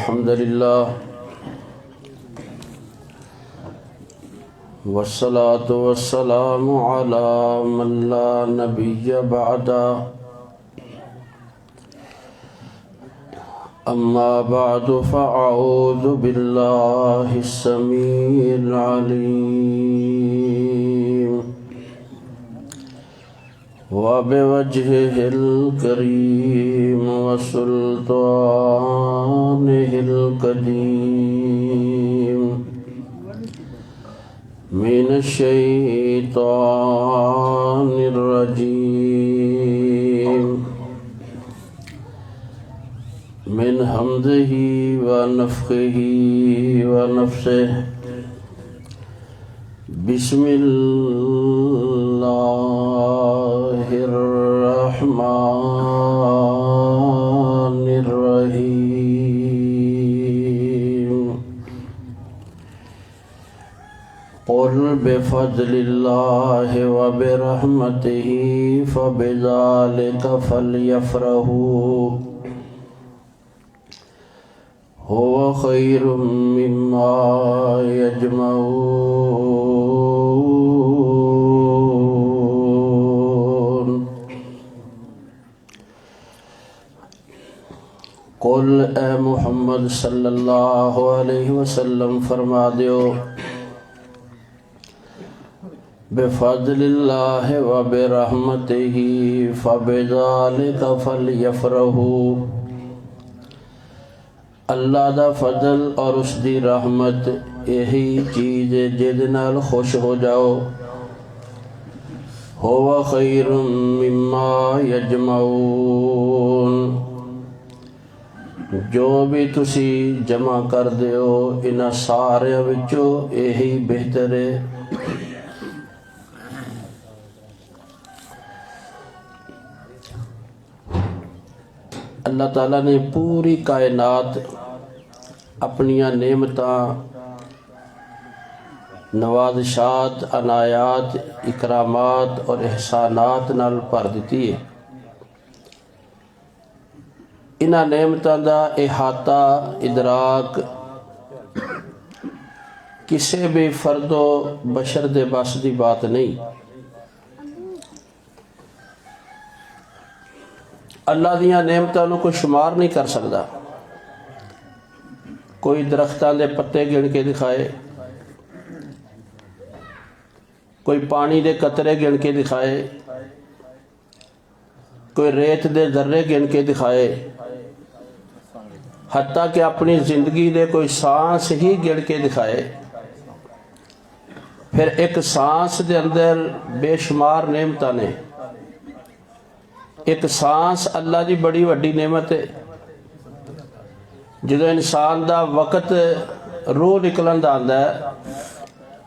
الحمد لله والصلاة والسلام على من لا نبي بعده أما بعد فأعوذ بالله السميع العليم وبوجهه الكريم وسلطانه القديم من الشيطان الرجيم من حمده ونفخه ونفسه بسم الله الرحمن الرحيم قل بفضل الله وبرحمته فبذلك فليفرحوا هو خير مما يجمعون قل اے محمد صلی اللہ علیہ وسلم فرما دیو بفضل اللہ وبرحمتہ فبذلک فلیفرحوا اللہ دا فضل اور اس دی رحمت یہی چیز جد نال خوش ہو جاؤ ہوا خیر مما یجمعون جو بھی تسی جمع کر دیو انہاں سارے وچوں یہی بہتر ہے اللہ تعالیٰ نے پوری کائنات اپنیاں نعمتاں نوازشات عنایات اکرامات اور احسانات نال بھر دیتی ہے انہاں نعمتاں دا احاطہ ادراک کسے بھی فرد و بشر دے بس دی بات نہیں اللہ دیاں نعمتاں نو کوئی شمار نہیں کر سکتا کوئی درختاں دے پتے گن کے دکھائے کوئی پانی دے قطرے گن کے دکھائے کوئی ریت دے ذرے گن کے دکھائے حتیٰ کہ اپنی زندگی دے کوئی سانس ہی گن کے دکھائے پھر ایک سانس دے اندر بے شمار نعمتاں نے ایک سانس اللہ دی بڑی وڈی نعمت ہے جدو انسان دا وقت روح نکلن دا آندا ہے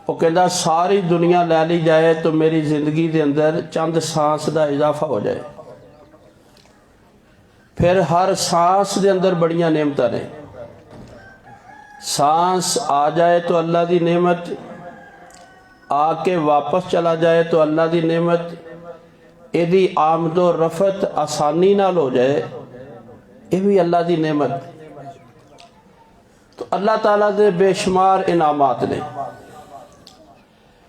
وہ کہندا ساری دنیا لے لی جائے تو میری زندگی دے اندر چند سانس دا اضافہ ہو جائے پھر ہر سانس دے اندر بڑیاں نعمتاں نے سانس آ جائے تو اللہ دی نعمت آ کے واپس چلا جائے تو اللہ دی نعمت ایدی آمد و رفت آسانی نال ہو جائے یہ بھی اللہ دی نعمت تو اللہ تعالیٰ دے بے شمار انعامات نے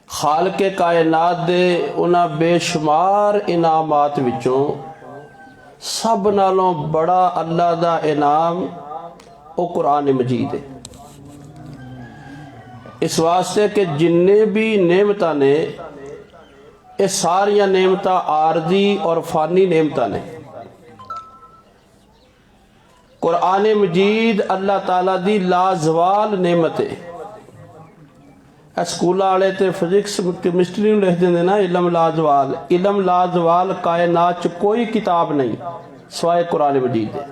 خالق کائنات دے انہاں بے شمار انعامات وچوں سب نالوں بڑا اللہ دا انعام او قرآن مجید ہے اس واسطے کہ جننے بھی نعمتاں نے یہ ساریاں نعمتاں عارضی اور فانی نعمتاں نے قرآن مجید اللہ تعالیٰ دی لازوال نعمت ہے اسکولہ والے تے فزکس کیمسٹری نوں لکھ دیندے نا علم لازوال کائنات چ کوئی کتاب نہیں سوائے قرآن مجید ہے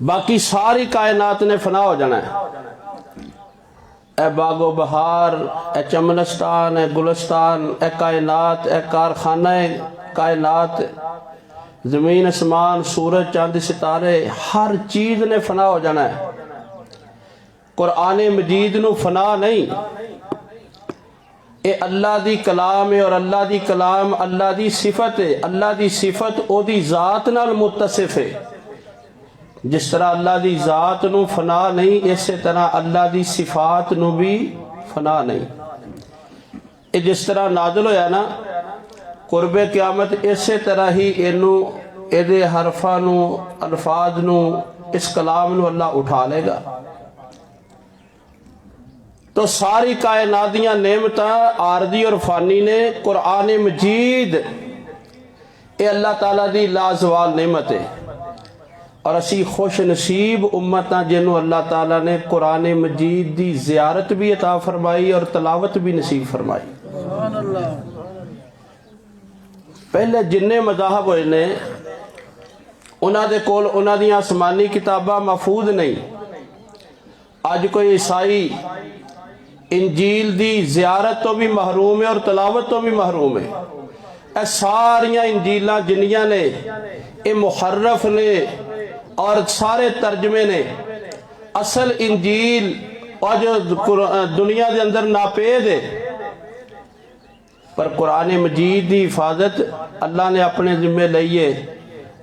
باقی ساری کائنات نے فنا ہو جانا ہے اے باغ و بہار اے چمنستان اے گلستان اے کائنات اے کارخانہ کائنات زمین اسمان سورج چاند ستارے ہر چیز نے فنا ہو جانا ہے قرآن مجید نو فنا نہیں اے اللہ دی کلام ہے اور اللہ دی کلام اللہ دی صفت ہے. اللہ دی صفت او دی ذات نال متصف ہے. جس طرح اللہ دی ذات نو فنا نہیں اسی طرح اللہ دی صفات نو بھی فنا نہیں. اے جس طرح نازل ہویا نا قرب قیامت اسی طرح ہی اینو اے دے حرفاں نو الفاظ نو اس کلام نو اللہ اٹھا لے گا. تو ساری کائناتیاں نعمتاں عارضی اور فانی نے قرآن مجید اے اللہ تعالیٰ دی لازوال نعمت ہے. اور اسی خوش نصیب امتاں جنہوں اللہ تعالیٰ نے قرآن مجید دی زیارت بھی عطا فرمائی اور تلاوت بھی نصیب فرمائی. پہلے جننے مذاہب ہوئے نے انہاں دے کول انہاں دی آسمانی کتاباں محفوظ نہیں. آج کوئی عیسائی انجیل دی زیارت تو بھی محروم ہے اور تلاوت تو بھی محروم ہے. اے ساریاں انجیلاں جنیاں نے اے محرف نے اور سارے ترجمے نے. اصل انجیل اور جو دنیا دے اندر ناپید ہے پر قرآن مجید دی حفاظت اللہ نے اپنے ذمہ لئیے.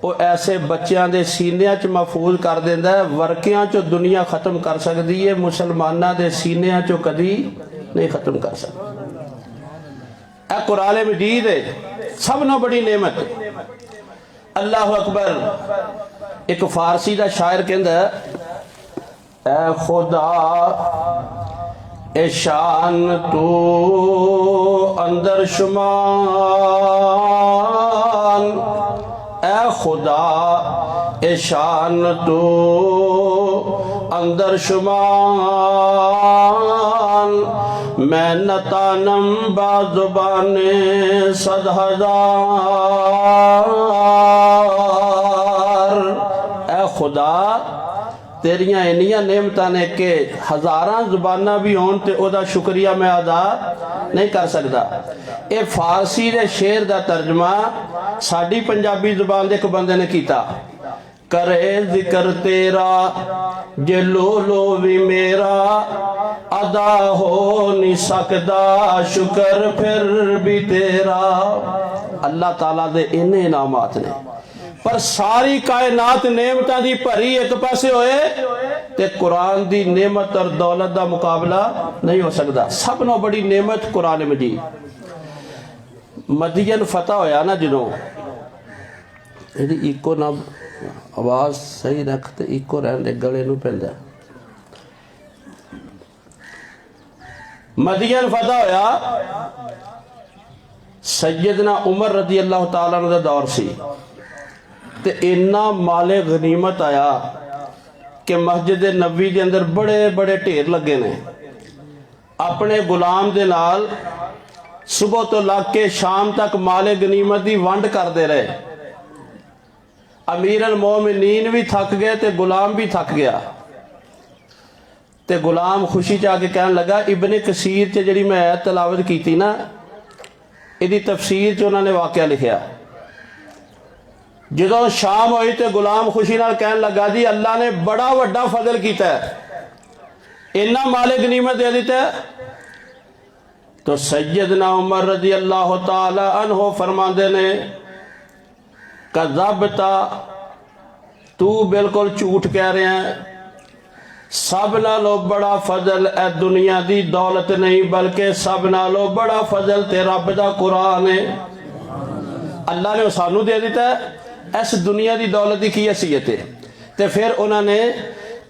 وہ ایسے بچیاں دے سینیاں چ محفوظ کر دیندہ ہے ورکیاں چو دنیا ختم کر سکتی ہے مسلمانہ دے سینیاں چو کدی نہیں ختم کر سکتی. اے قرآن مجید ہے سب نہ بڑی نعمت. اللہ اکبر. ایک فارسی دا شاعر کہندہ ہے اے خدا اے شان تو اندر شمان. اے خدا اے شان تو اندر شمان. میں نتانم با زبان صد ہزار. اے خدا تیریاں انیاں نعمتاں نے کہ ہزاراں زبانہ بھی ہون تے او دا شکریہ میں ادا نہیں کر سکتا. اے فارسی دے شعر دا ترجمہ ساڑی پنجابی زبان دے ایک بندے نے کیتا. کرے ذکر تیرا جے لو لو بھی میرا ادا ہو نہیں سکتا شکر پھر بھی تیرا. اللہ تعالیٰ دے انہیں انعامات نے پر ساری کائنات نعمتاں دی بھری ایک پاسے ہوئے تے قرآن دی نعمت اور دولت دا مقابلہ نہیں ہو سکتا. سب نو بڑی نعمت قرآن مجید. مدین فتح ہویا نا جنہوں ایکو نا آواز صحیح رکھتے ایکو رہنے گلے نو پہندا. مدین فتح ہویا سیدنا عمر رضی اللہ تعالیٰ عنہ دا دور سی تے اینا مال غنیمت آیا کہ مسجد نبوی دے اندر بڑے بڑے ڈھیر لگے نے. اپنے غلام دے نال صبح تو لگ کے شام تک مال غنیمت دی ونڈ کر دے رہے. امیر المومنین بھی تھک گئے تے غلام بھی تھک گیا. تے غلام خوشی چاہ کے کہنے لگا ابن کثیر چے جڑی میں آیت تلاوت کی تھی نا ایدی تفسیر چ انہوں نے واقعہ لکھیا. جدوں شام ہوئی تے غلام خوشی نال کہنے لگا دی اللہ نے بڑا وڈا فضل کیتا ہے اینا مال غنیمت دے دیتا ہے. تو سیدنا عمر رضی اللہ تعالی عنہ فرماندے نے کذبتا تو بالکل جھوٹ کہہ رہے ہیں. سب نالو بڑا فضل اے دنیا دی دولت نہیں بلکہ سب نالو بڑا فضل تے رب دا قرآن ہے. اللہ نے سانو دے دیتا ہے اس دنیا دی دولت دی کی حیثیت ہے. تے پھر انہوں نے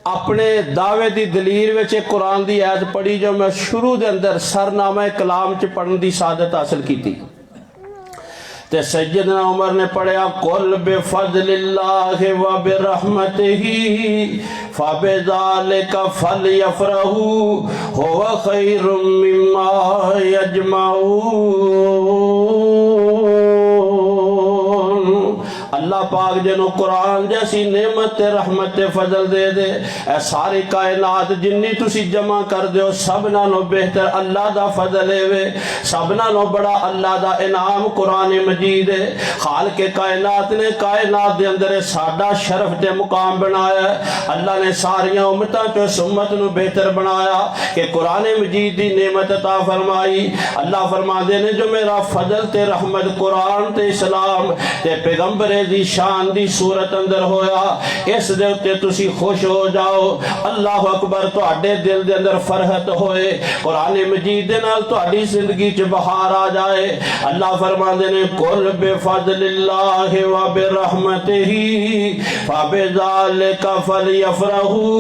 اپنے دعوے دی دلیل وچے قرآن دی آیت پڑھی جو میں شروع دے اندر سرنامہ کلام چ پڑھن دی سعادت حاصل کی تھی. تے سیدنا عمر نے پڑھیا قل بفضل اللہ و برحمتہ فبذالک فلیفرحوا هو خیر مما یجمعون. اللہ پاک جنہوں قرآن جیسی نعمت رحمت فضل دے دے، اے ساری کائنات جنی تسی جمع کر دیو سب نالوں بہتر اللہ دا فضل ہے، سب نالوں بڑا اللہ دا انعام قرآن مجید ہے۔ خالق کائنات نے کائنات دے اندر ساڈا شرف دے مقام بنایا ہے۔ اللہ نے ساریاں امتاں تو اس امت نو بہتر بنایا کہ قرآن مجید دی نعمت عطا فرمائی۔ اللہ فرما دے نے جو میرا فضل تے رحمت قرآن تے اسلام تے پیغمبر دی شان دی صورت اندر ہویا، اس دے اتے تسی خوش ہو جاؤ۔ اللہ اکبر، تہاڈے دل دے اندر فرحت ہوئے، قرآن مجید دے نال تہاڈی زندگی چ بہار آ جائے۔ اللہ فرما دے نے قل بفضل اللہ وبرحمتہ فبذلک فلیفرحوا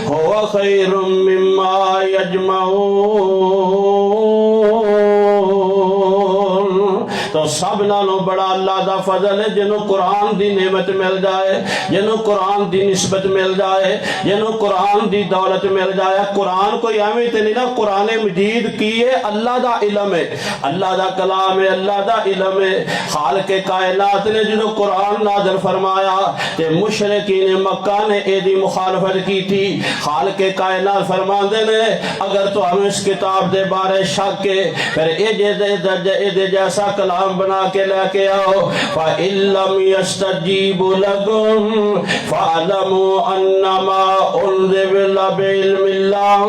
هو خیر مما یجمعون۔ تو سب نالوں بڑا اللہ دا فضل ہے جنہوں قرآن دی نعمت مل جائے، جنہوں قرآن دی نسبت مل جائے، جنہوں قرآن دی دولت مل جائے۔ قرآن کوئی اہمیت نہیں نا، قرآن مجید کی ہے اللہ دا علم ہے، اللہ دا کلام ہے، اللہ دا علم ہے۔ خالق کائنات نے جنہوں قرآن نازل فرمایا تے مشرکین مکہ نے اے دی مخالفت کی تھی۔ خالق کائنات فرماندے نے اگر تو ہم اس کتاب دے بارے شک کے پھر اے دے جیسا کلام بنا کے لے کے آؤ، فَإِن لَّمْ يَسْتَجِيبُوا لَكُمْ فَاعْلَمُوا أَنَّمَا أُنزِلَ بِعِلْمِ اللَّهِ۔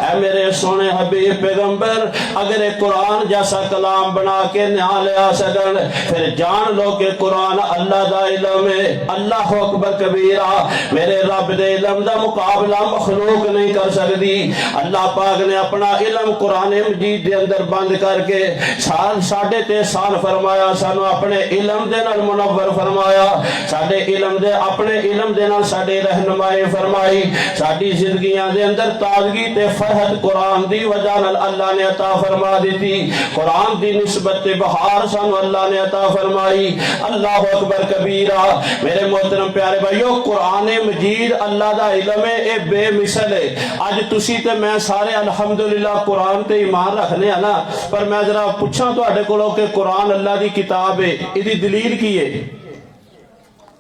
اے میرے سونے حبیب پیغمبر، اگر ایک قرآن جیسا کلام بنا کے نیا لے آ سکن پھر جان لو کہ قرآن اللہ دا علم ہے۔ اللہ اکبر کبیرہ، میرے رب دے علم دا مقابلہ مخلوق نہیں کر سکتی۔ اللہ پاک نے اپنا علم قرآن مجید دے اندر بند کر کے ساڑھے 3 سال فرمایا، سانو اپنے علم دے نال منور فرمایا، ساڑھے علم دے اپنے علم دے نال ساڑھے رہنمائی فرمائی، ساڑھی زندگیاں دے اندر تازگی تے فرحت قرآن دی وجہ نال اللہ نے عطا فرما دیتی، قرآن دی نسبت تے بہار سانو اللہ نے عطا فرمائی۔ اللہ اکبر کبیرہ، میرے محترم پیارے بھائیو، قرآن مجید اللہ دا علم ہے، اے بے مثل ہے۔ آج تسی تے میں سارے الحمدللہ قرآن تے ایمان رکھنے ہیں نا، پر میں ذرا پوچھاں تو اڈے کولوں کہ قرآن اللہ دی کتاب ہے، ایدی دلیل کی ہے؟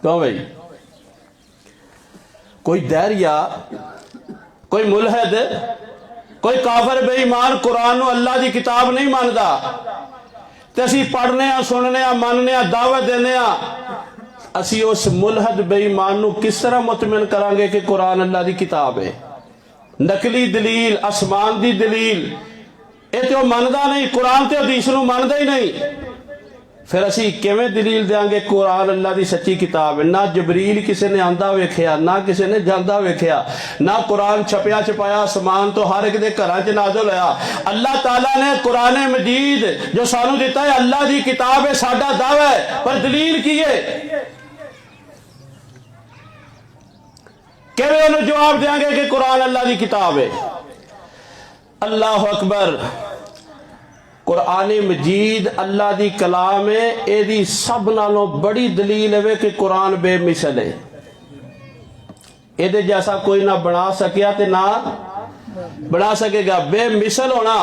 کہو بھائی، کوئی دہریہ، کوئی ملحد، کوئی کافر بے ایمان قرآن و اللہ دی کتاب نہیں ماندا تے اسی پڑھنے ہیں، سننے ہیں، ماننے ہیں، دعوت دینے ہیں، اسی اس ملحد بے ایمان نو کس طرح مطمئن کرانگے کہ قرآن اللہ دی کتاب ہے؟ نقلی دلیل، آسمان دی دلیل، اے تو ماندا نہیں، قرآن تے حدیث نو ماندا ہی نہیں، پھر اسی کیویں دلیل دیاں گے قرآن اللہ دی سچی کتاب ہے؟ نہ جبریل کسی نے آندا ویکھیا، نہ کسی نے جاندا ویکھیا، نہ قرآن چھپیا چھپایا آسمان تو ہر ایک دے گھراں چ نازل ہویا۔ اللہ تعالیٰ نے قرآن مجید جو سانو دیتا ہے اللہ دی کتاب ہے، ساڈا دعویٰ ہے، پر دلیل کی ہے؟ کیویں انہوں جواب دیاں گے کہ قرآن اللہ دی کتاب ہے؟ اللہ اکبر، قرآن مجید اللہ دی کلام ہے، اے دی سب نالوں بڑی دلیل ہے کہ قرآن بے مثل ہے، اے دے جیسا کوئی نہ بنا سکیا تے نہ بنا سکے گا۔ بے مثل ہونا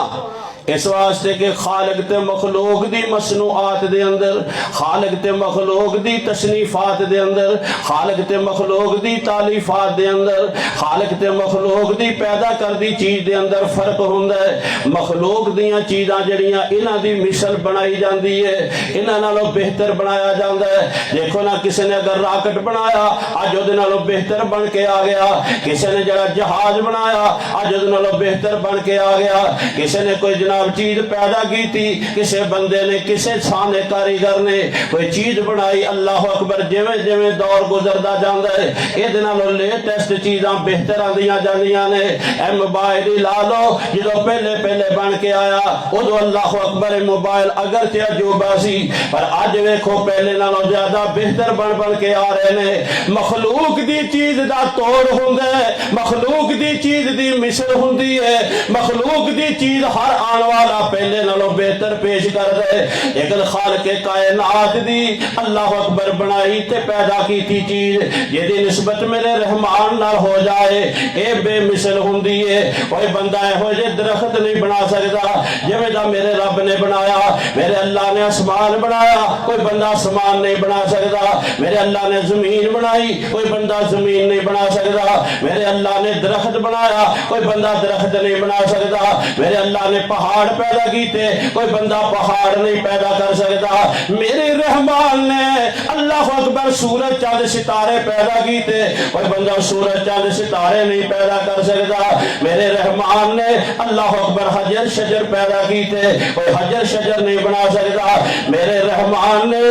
اس واسطے کہ خالق تے مخلوق دی مصنوعات دے اندر، خالق تے مخلوق دی تصنیفات دے اندر، خالق تے مخلوق دی تالیفات دے اندر، خالق تے مخلوق دی پیدا کر دی چیز دے اندر فرق ہوندا ہے۔ مخلوق دیاں چیزاں جڑیاں انہاں دی مثل بنائی جاندی ہے، انہاں نالوں بہتر بنایا جاندا ہے۔ دیکھو نا کسی نے اگر راکٹ بنایا اج اودے نالوں بہتر بن کے آ گیا، کسی نے جڑا جہاز بنایا اج اودے نالوں بہتر بن کے آ گیا، کسی نے کوئی چیز پیدا کی تھی، کسی بندے نے، کسی سانے کاریگر نے کوئی چیز بنائی۔ اللہ اکبر، جویں جویں دور گزردا جاندا ہے اے نالوں لیٹسٹ چیزاں بہتر آندیاں جاندیاں نے۔ اے موبائل ہی لا لو، جدوں پہلے بن کے آیا ادو اللہ اکبر موبائل اگرچہ عجوبہ سی پر اج ویکھو پہلے نالوں زیادہ بہتر بن کے آ رہے نے۔ مخلوق دی چیز دا توڑ ہوندا ہے، مخلوق دی چیز دی مثل ہوندی ہے، مخلوق دی چیز ہر آن والا پہلے نالوں بہتر پیش کر دے. لیکن خالق کائنات دی اللہ اکبر بنائی تے پیدا کی تھی چیز جیدی نسبت میرے رحمان نہ ہو جائے اے بے مثل ہوندی ہے. کوئی بندہ ہے ہو جے درخت نہیں بنا سکتا جویں دا میرے رب نے بنایا. میرے اللہ نے آسمان بنایا, کوئی بندہ آسمان نہیں بنا سکتا. میرے اللہ نے زمین بنائی, کوئی بندہ زمین نہیں بنا سکتا. میرے اللہ نے درخت بنایا, کوئی بندہ درخت نہیں بنا سکتا. میرے اللہ نے پہاڑ پیدا کیتے, کوئی بندہ پہاڑ نہیں پیدا کر سکتا. میرے رحمان نے اللہ اکبر سورج چاند ستارے پیدا کیتے, کوئی بندہ سورج چاند ستارے نہیں پیدا کر سکتا. میرے رحمان نے اللہ اکبر حجر شجر پیدا کیتے, کوئی حجر شجر نہیں بنا سکتا. میرے رحمان نے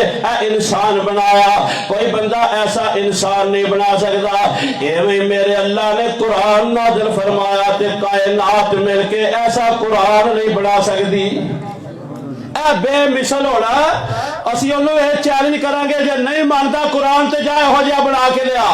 انسان بنایا, کوئی بندہ ایسا انسان نہیں بنا سکتا. ایویں میرے اللہ نے قرآن نازل فرمایا تے کائنات مل کے ایسا قرآن نہیں بنا سکتی. اے بے مثل ہونا. اسی انہوں نے چیلنج کریں گے جے نہیں مانتا قرآن تے جائے ہو جا بنا کے لیا.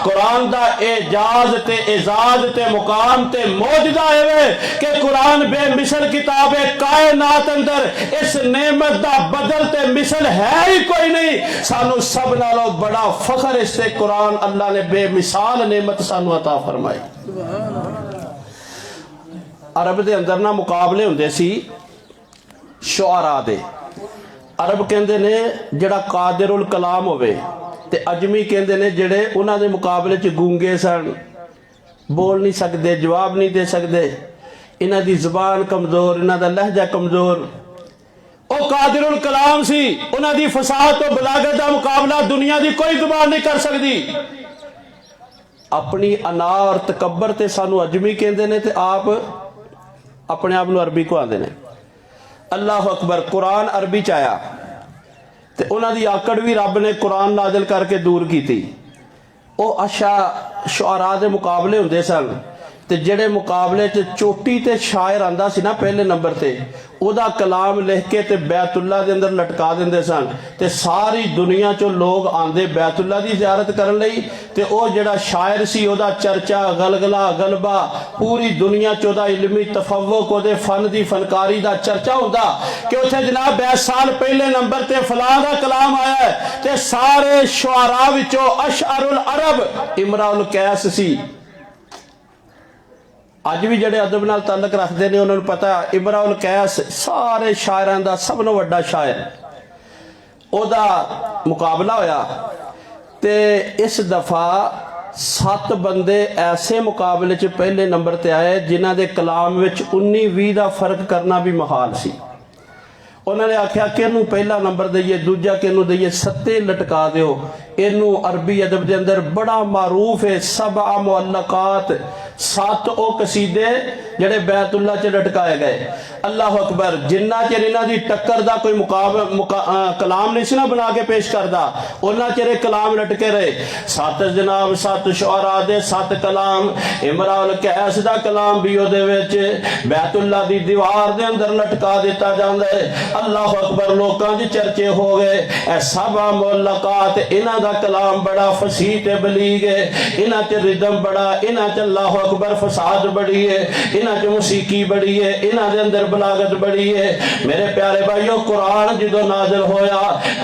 قرآن دا اعجاز تے اعزاز تے مقام تے موجدہ ہے کہ قرآن بے مثل کتاب کائنات اندر اس نعمت دا بدل تے مثل ہے ہی کوئی نہیں. سانو سب نالوں بڑا فخر اس تے قرآن اللہ نے بے مثال نعمت سانو عطا فرمائی. عرب دے اندر نہ مقابلے ہوندے سی شعراء دے. عرب کہندے نے جڑا قادر الکلام ہوئے تے عجمی کہندے نے جڑے انہاں دے مقابلے چ گونگے سن, بول نہیں سکدے, جواب نہیں دے سکدے, انہاں دی زبان کمزور, انہاں دا لہجہ کمزور. او قادر الکلام سی, انہاں دی فصاحت و بلاغت دا مقابلہ دنیا دی کوئی زبان نہیں کر سکدی. اپنی انا اور تکبر تے سانو عجمی کہندے نے تے آپ اپنے آپ نو عربی کو آندے نے. اللہ اکبر. قرآن عربی چایا تے انہاں دی آکڑ بھی رب نے قرآن نازل کر کے دور کی تھی. او اشا شعراء دے مقابلے ہوندے سن تے جڑے مقابلے تے چوٹی تے شاعر آندا سی نا پہلے نمبر تے, او دا کلام لکھ کے تے بیت اللہ دے اندر لٹکا دیندے سن تے ساری دنیا چوں لوگ آندے بیت اللہ دی زیارت کرن لئی تے او جڑا شاعر سی او دا چرچا غلغلہ غلبہ پوری دنیا چوں دا علمی تفوق او دے فن دی فنکاری دا چرچا ہوندا کہ اتھے جناب 20 سال پہلے نمبر تے فلاں دا کلام آیا ہے تے سارے شعراء وچوں اشعر العرب امراء القیس سی. اج بھی جڑے ادب نال تعلق رکھتے ہیں انہوں نے پتا امراء القیس سارے شاعران دا سب نو وڈا شاعر. او دا مقابلہ ہویا تے اس دفعہ 7 بندے ایسے مقابلے چ پہلے نمبر تے آئے جنہ دے کلام وچ 19-20 دا فرق کرنا بھی محال سی. انہوں نے آکھیا کہ انہوں پہلا نمبر دئیے, دوجہ کہ انہوں دئیے, 7 لٹکا دیو. انہوں عربی ادب دے اندر بڑا معروف ہے 7 معلقات, 7 او قصیدے جڑے بیت اللہ چ لٹکائے گئے. اللہ اکبر. جنہ چر انہاں دی ٹکر دا کوئی کلام نہیں سی نا بنا کے پیش کردا, انہاں چر کلام لٹکے رہے. 7 جناب 7 شعراء دے 7 کلام. امراء القیس دا کلام بھی او دے وچ بیت اللہ دی دیوار دے اندر لٹکا دیتا جاندا ہے. اللہ اکبر. لوکاں دی چرچے ہو گئے. اے 7 معلقات, انہاں دا کلام بڑا فصیح تے بلیغ ہے, انہاں تے ردم بڑا, انہاں تے اللہ اکبر فساد بڑی ہے, انہاں تے موسیقی بڑی ہے, انہاں دے اندر بلاغت بڑی ہے. میرے پیارے بھائیو قرآن جدو نازل ہویا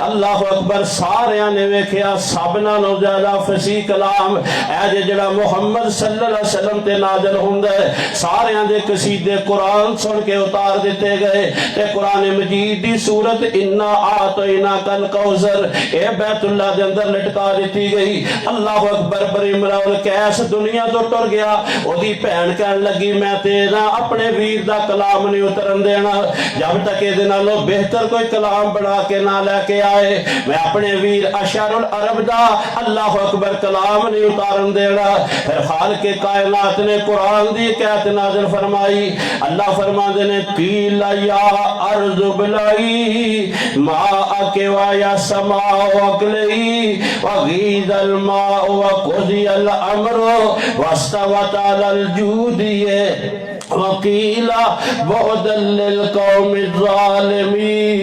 اللہ اکبر ساریاں نے ویکھیا سب نالوں زیادہ فصیح کلام اے جڑا محمد صلی اللہ علیہ وسلم تے نازل ہوندا ہے. ساریاں دے قصیدے قرآن سن کے اتار دیتے گئے تے قرآن مجید دی سورت انا اعطیناک الکوثر اے بیت اللہ دے اندر لٹکا دیتی گئی. اللہ اکبر. پر امراء القیس دنیا تو ٹر گیا. او دی بہن کہن لگی میں تیرا اپنے ویر دا کلام نہیں اترن دینا جب تک یہ نالوں بہتر کوئی کلام بنا کے نہ لے کے آئے. میں اپنے ویر اشعر العرب دا اللہ اکبر کلام نہیں اتارن دینا. پھر خالق کائنات نے قرآن دی قیت نازل فرمائی. اللہ فرماندے نے قیل یا ارض بلائی ماءک و یا سماء اقلئی وغید الماء وقضی الامر واستوت علی الجودی وقیل بعدا للقوم الظالمین.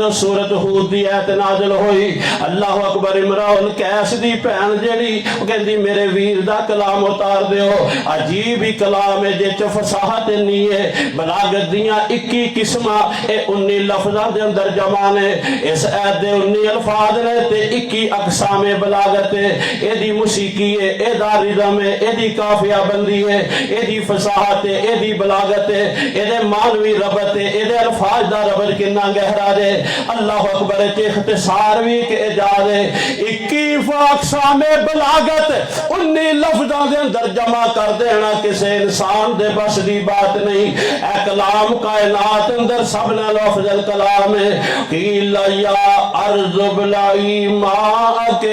جدو سورت ہود دی ایت نازل ہوئی اللہ اکبر عمران کیس دی بہن جیڑی کہندی میرے ویر دا کلام اتار دیو عجیب ہی کلام ہے جے فصاحت نہیں ہے بلاغت دیاں 21 قسمہ اے 19 لفظاں دے اندر جمع نے اس ایت دے 19 الفاظ نے تے 21 اقسام بلاغت ہے اے دی موسیقی ہے اے دا رزم ہے اے دی کافیہ بندی ہے اے دی فصاحت ہے اے دی بلاغت ہے اے دے معنوی ربط ہے اے دے الفاظ دا ربط کنا گہرا دے اللہ اکبر تے اختصار بھی کہ اجاز ہے 21 اقسام بلاغت 19 لفظاں دے اندر جمع کر دینا کسے انسان دے بس دی بات نہیں اے کلام کائنات اندر سب نال افضل کلام ہے قیل یا ارض بلائی ماءک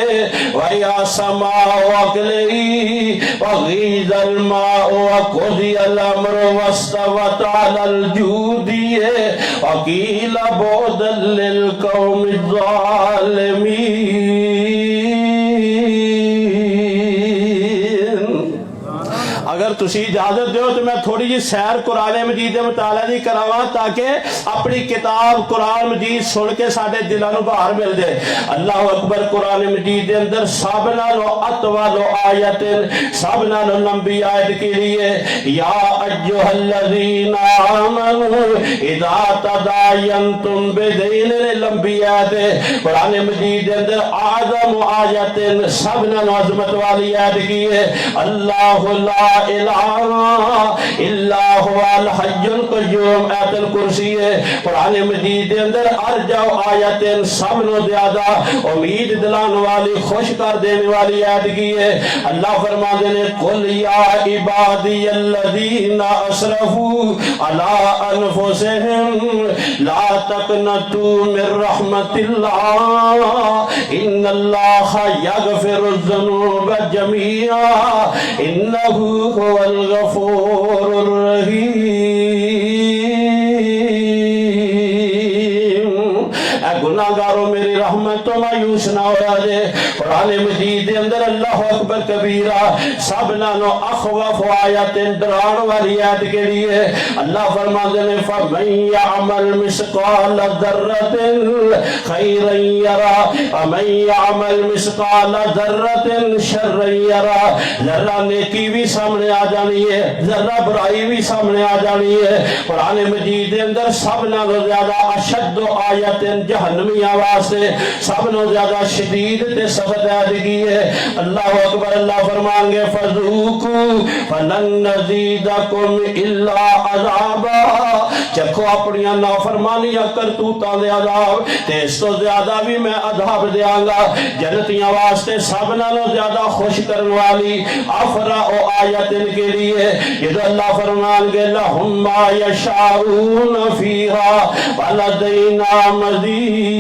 ویا سماء اقلعی وغیض الماء وقضی الامر واستوت علی الجودی وقیل بعدا للقوم الظالمین۔ اگر تسی اجازت دیو تو میں تھوڑی جی سیر قرآن مجید مطالعہ دی کراواں تاکہ اپنی کتاب قرآن مجید سن کے ساڈے دلاں نوں باہر مل جائے۔ اللہ اکبر قرآن مجید دے اندر سب نالوں اطول آیت سب نالوں لمبی آیت کے لیے یا ایھا الذین آمنوا اذا تداینتم بدین لمبی آیت قرآن مجید دے اندر اعظم آیت سب نالوں عظمت والی آیت کی ہے اللہ لا الہ الا هو الحی القیوم آیت الکرسی ہے قرآن مجید دے اندر ارجع آیت سب نو زیادہ امید دلان والی خوش کر دینے والی آیت کی ہے اللہ فرماتے ہیں قل یا عبادی الذین اسرفوا علی انفسہم لا تقنطوا من رحمت اللہ ان اللہ یغفر الذنوب جميعا انہ هو الغفور الرحیم۔ اے گناہگاروں میری رحمت تو مایوس نہ ہو جائے۔ قرآن مجید دے اندر اللہ اکبر کبیرہ سب نالوں اخوف آیت ڈران والی آیت کے لیے اللہ فرماتے ہیں فمن یعمل مثقال ذرۃ خیرا یرى ومن یعمل مثقال ذرۃ شرا یرى۔ ذرہ نیکی بھی سامنے آ جانی ہے ذرہ برائی بھی سامنے آ جانی ہے۔ قرآن مجید دے اندر سب نالوں زیادہ اشد آیت جہنمی آواز سے سب نو زیادہ شدید تے سخت آدگی ہے۔ اللہ اکبر اللہ فرمان گے فذوقوا فلن نزیدکم الا عذابا، چکھو اپنی نافرمانیاں کرتوتاں دے عذاب تے اس تو زیادہ بھی میں عذاب دیاں گا۔ جنتیاں واسطے سب نالوں زیادہ خوش کرنے والی افرا و آیت ان کے لیے یہ اللہ فرمان گے لہم ما یشاؤون فیہا ولدینا مزید۔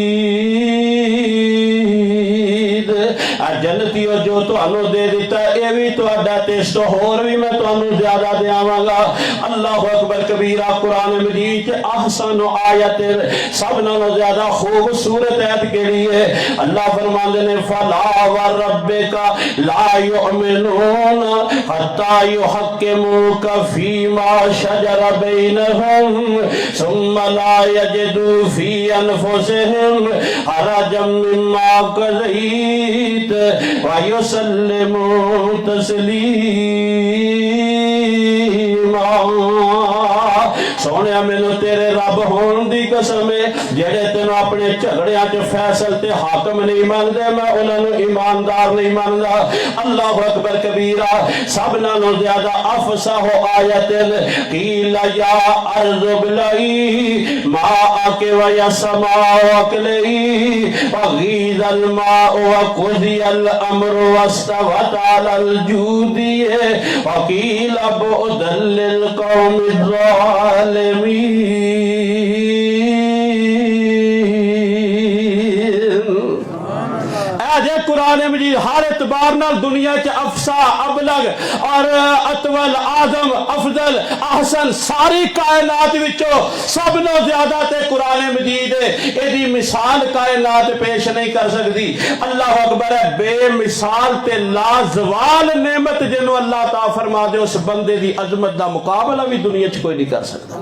جنتیوں جو تو انو دے دیتا ہے اے بھی تو اڈا تیس تو اور بھی میں تو انو زیادہ دے آواں گا۔ اللہ اکبر کبیرہ قرآن مجید احسن آیت سب نالوں زیادہ خوبصورت آیت کے لیے اللہ فرماندے نے فلا وربک لا یؤمنون حتی یحکموک فیما شجر بینہم ثم لا یجدوا فی انفسہم حرجا مما قضیت وَيُسَلِّمُوا تَسْلِيمًا۔ سونے مینو تیرے رب ہون دی قسم ہے جڑے تینوں اپنے جھگڑیاں چ فیصل تے حاکم نہیں مانتے میں انہاں نوں ایماندار نہیں ماندا۔ اللہ اکبر کبیرہ سب نالوں زیادہ افصح آیت قیل یا ارض ابلعی ماءک ویا سماء اقلعی وغیض الماء وقضی الامر واستوت علی الجودی وقیل بعدا للقوم الظالمین۔ اے قرآن مجید ہر اعتبار نال دنیا چ افصاح ابلغ اور اطول اعظم افضل احسن ساری کائنات وچوں سب نو زیادہ تے قرآن مجید ہے۔ ایدی مثال کائنات پیش نہیں کر سکتی۔ اللہ اکبر ہے بے مثال تے لازوال نعمت جنوں اللہ تعالی فرما دے اس بندے دی عظمت دا مقابلہ بھی دنیا چ کوئی نہیں کر سکتا۔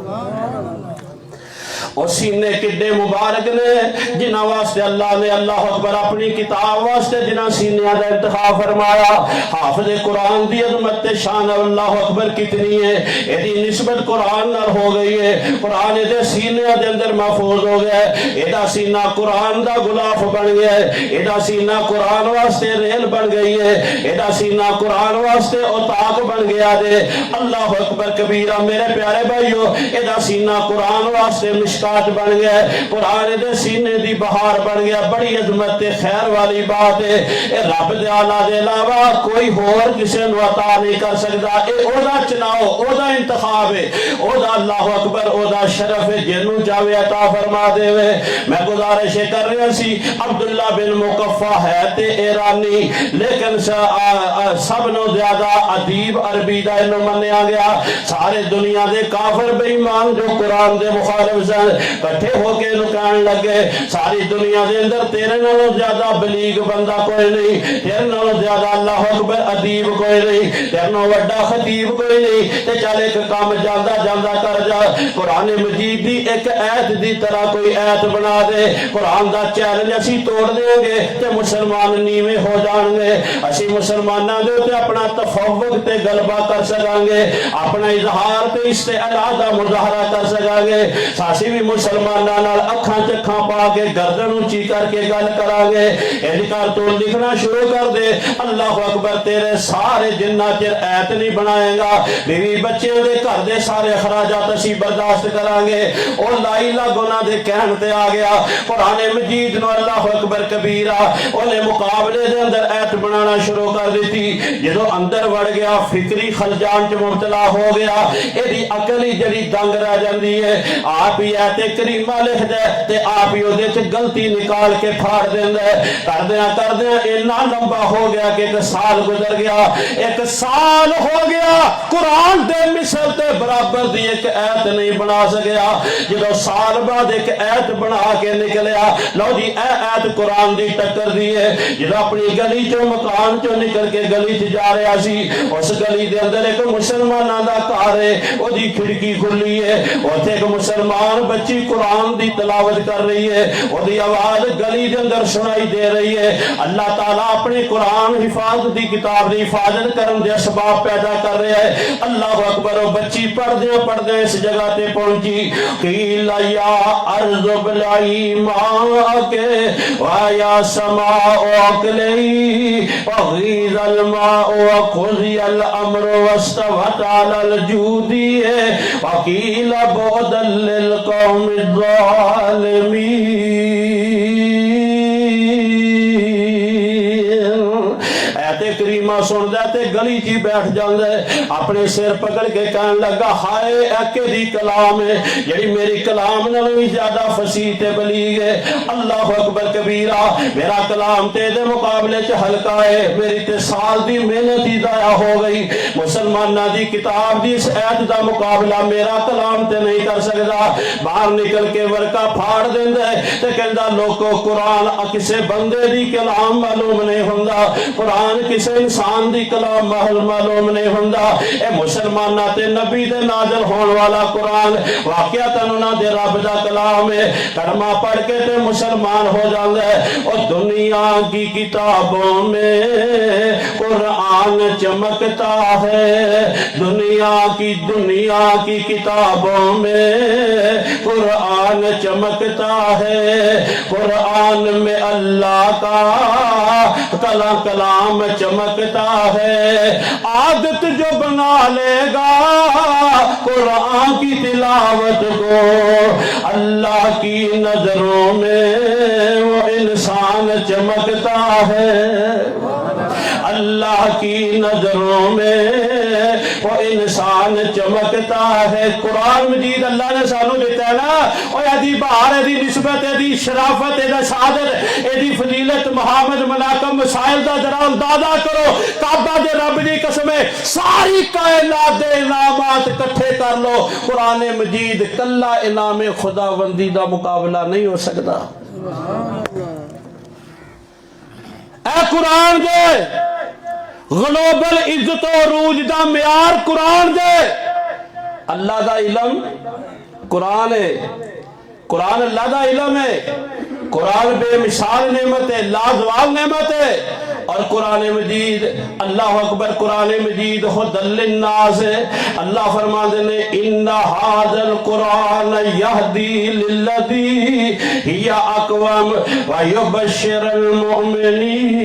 وہ سینے کڈے مبارک نے جنہ واسطے اللہ نے اللہ اکبر اپنی کتاب واسطے جنہ سینیاں دا انتخاب فرمایا. حافظ قرآن دی عظمت شان اللہ اکبر کتنی ہے. ایدی نسبت قرآن نال ہو گئی ہے. قرآن دے سینے دے اندر محفوظ ہو گیا ہے. ایدہ سینہ قرآن دا غلاف بن گیا ہے. ایدہ سینہ قرآن واسطے ریل بن گئی ہے. ایدہ سینہ قرآن واسطے اتاق بن گیا دے. اللہ اکبر کبیرہ میرے پیارے بھائیو. ایدہ سینہ قرآن واسطے مشکات بن گیا ہے. قرآن دے سینے دی بہار بن گیا. بڑی عظمت خیر والی بات ہے. اے رب دے آلہ دے علاوہ کوئی ہور کسے نو عطا نہیں کر سکتا. اے او دا چناؤ او دا انتخاب ہے. او دا اللہ اکبر او دا شرف ہے جنو چاہوے عطا فرما دے وے. میں گزارش کر رہا سی عبداللہ بن مقفع ہے تے ایرانی لیکن سب نو زیادہ ادیب عربی دا انہوں منیا گیا. سارے دنیا دے کافر بے ایمان جو قرآن دے مخالف سن کٹھے ہو کے نکان لگے. ساری دنیا دے اندر تیرے نالوں زیادہ بلیغ بندہ کوئی نہیں. تیرے نالوں زیادہ اللہ اکبر ادیب کوئی نہیں. تیرے نالوں وڈا خطیب کوئی نہیں. تے چل ایک کام جاندہ جاندہ کر جا. قرآن مجید دی ایک ایت دی طرح کوئی ایت بنا دے. قرآن دا چیلنج اسی توڑ دیں گے تے مسلمان نیویں ہو جان گے. اسی مسلمانہ دے تے اپنا تفوق تے غلبہ کر سکیں گے. اپنا اظہار تے استعلاء دا مظاہرہ کر سکیں گے. ساسی بھی مسلمانہ نال اکھاں چکھاں پا کے گردن اونچی کر کے گل کرا گے. ادھکار تو لکھنا شروع کر دے. اللہ اکبر تیرے سارے جنہ چر ایت نہیں بنائے گا. بیوی بچے دے گھر دے سارے خراجات اسی برداشت کرا گے. اور لائی گناہ دے کہن تے آ گیا. قرآن مجید نو اللہ اکبر کبیرہ انہیں مقابلے دے اندر ایت بنانا شروع کر دیتی. جدو اندر وڑ گیا فکری خلجان چ مبتلا ہو گیا. ایدی عقل ہی جڑی دنگ رہ جاندی ہے. آپ ہی ایت کریمہ لکھ دے تے آپ ہی اودے چ غلطی نکال کے پھاڑ دیندا ہے. کردیاں اتنا لمبا ہو گیا کہ ایک سال گزر گیا. ایک سال ہو گیا قرآن دے مثل تے برابر دی ایک ایت نہیں بنا سکیا. جدو سال بعد ایک ایت بنا کے نکلیا. لو جی اے ایت قرآن دی ٹکر دی ہے. جدو اپنی گلی چو مکان چو نکل کے گلی چ جا رہا سی. اس گلی دے اندر ایک مسلمانہ دا گھر ہے. او دی کھڑکی کھلی ہے. اوتھے ایک مسلمان بچی قرآن دی تلاوت کر رہی ہے. او دی آواز گلی دے اندر سنائی دے رہی ہے. اللہ تعالیٰ اپنے قرآن حفاظت دی کتاب دی حفاظت کرن دے اسباب پیدا کر رہے ہیں. اللہ اکبر. او بچی پڑھ دے اس جگہ تے پہنچی. قیل یا ارض بلعی ماءک ویا سماء اقلعی وغیض الماء وقضی الامر واستوت علی الجودی وقیل بعدا للقوم الظالمین. کریمہ سن دے تے گلی چی بیٹھ جاندے. اپنے سر پکڑ کے کہنے لگا ہائے ایکے دی کلام ہے جڑی میری کلام نالوں زیادہ فصیح تے بلیغ ہے. اللہ اکبر کبیرہ. میرا کلام تے دے مقابلے چ ہلکا ہے. میری تے سال دی محنت ہی ضائع ہو گئی. مسلمانہ دی کتاب دی اس ایت دا مقابلہ میرا کلام تے نہیں کر سکدا. باہر نکل کے ورقہ پھاڑ دیندا ہے تے کہندا لوکو قرآن کسے بندے دی کلام معلوم نہیں ہوندا. قرآن کسے انسان دی کلام معلوم نہیں ہوندا. اے مسلمانہ تے نبی دے نازل ہون والا قرآن واقعتاً انہاں دے رب دا کلام ہے. کلمہ پڑھ کے تے مسلمان ہو جاندا ہے. اور دنیا کی کتابوں میں قرآن چمکتا ہے. دنیا کی کتابوں میں قرآن چمکتا ہے. قرآن میں اللہ کا کلام چمکتا ہے. عادت جو بنا لے گا قرآن کی تلاوت کو اللہ کی نظروں میں وہ انسان چمکتا ہے. اللہ کی نظروں میں وہ انسان چمکتا ہے. قرآن مجید اللہ نے سانو دیتا ہے نا. اور ایدی بہار ایدی نسبت ایدی شرافت ایدی سعادت ایدی فضیلت محمد مناقب مسائل دا ذرا اندازہ کرو. کعبہ دے رب دی قسم ساری کائنات دے انعامات کٹھے کر لو. قرآن مجید کلا انعام خداوندی دا مقابلہ نہیں ہو سکتا. اے قرآن دے گلوبل عزت و عروج دا معیار قرآن دے. اللہ دا علم قرآن ہے. قرآن اللہ دا علم ہے، قرآن بے مثال نعمت ہے، لازوال نعمت ہے، اور قرآن مجید اللہ اکبر قرآن مجید ہدی للناس ہے۔ اللہ فرماتے ہیں ان ھذا القرآن یہدی للذی ہی اقوم ویبشر المؤمنین۔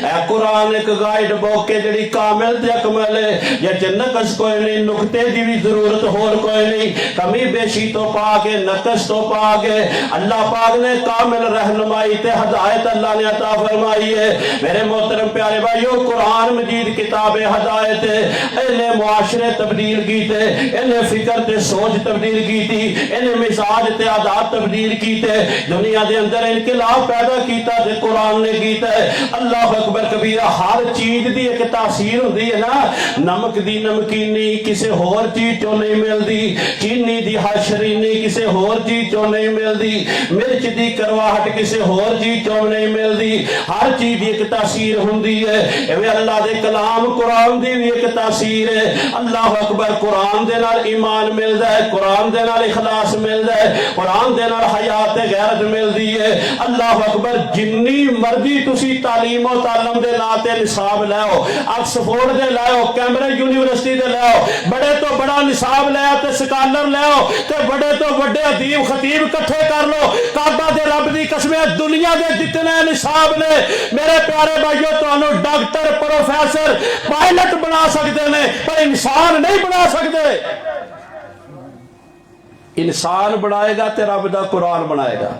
اے قرآن ایک گائیڈ بک ہے جڑی کامل تے اکمل ہے، یا نقص کوئی نہیں، نقطے دی بھی ضرورت ہور کوئی نہیں، کمی بیشی تو پاک ہے، نقص تو پاک ہے۔ اللہ پاک نے کامل رہنمائی تے ہدایت اللہ نے عطا فرمائی ہے۔ میرے محترم پیارے بھائیو، قرآن مجید کتاب ہدایت ہے، انہیں معاشرے تبدیل کیتے، انہیں فکر تے سوچ تبدیل کیتی، انہیں مزاج تے عادات تبدیل کیتے، دنیا دے اندر انقلاب پیدا کیتا تے قرآن نے کیتا ہے۔ اللہ اکبر کبیرہ، ہر چیز دی ایک تاثیر ہوندی ہے نا، نمک دی نمکینی کسے ہور چیز چوں نہیں ملدی، چینی دی ہشرینی کسے ہور چیز چوں نہیں ملدی، مرچ دی کرواہٹ کسے ہور چیز چوں نہیں ملدی، ہر چیز دی ایک تاثیر ہوندی ہے۔ ایویں اللہ دے کلام قرآن دی بھی ایک تاثیر ہے۔ اللہ اکبر، قرآن دے نال ایمان ملدا ہے، قرآن دے نال اخلاص ملدا ہے، قرآن دے نال حیات غیرت ملدی ہے۔ اللہ اکبر، جنی مرضی تسی تعلیم و تعلم دے ناتے نصاب لے آؤ، آکسفورڈ دے لے آؤ، کیمبرج یونیورسٹی دے لے آؤ، بڑے تو بڑا نصاب لے آؤ تے سکالر لے آؤ تے بڑے تو بڑے ادیب خطیب کٹھے کر لو، کعبہ دے رب دی قسمیں دنیا دے جتنے نصاب نے میرے پیارے بھائیو تانوں ڈاکٹر پروفیسر پائلٹ بنا سکتے نے، پر انسان نہیں بنا سکتے۔ انسان بنائے گا تے رب دا قرآن بنائے گا۔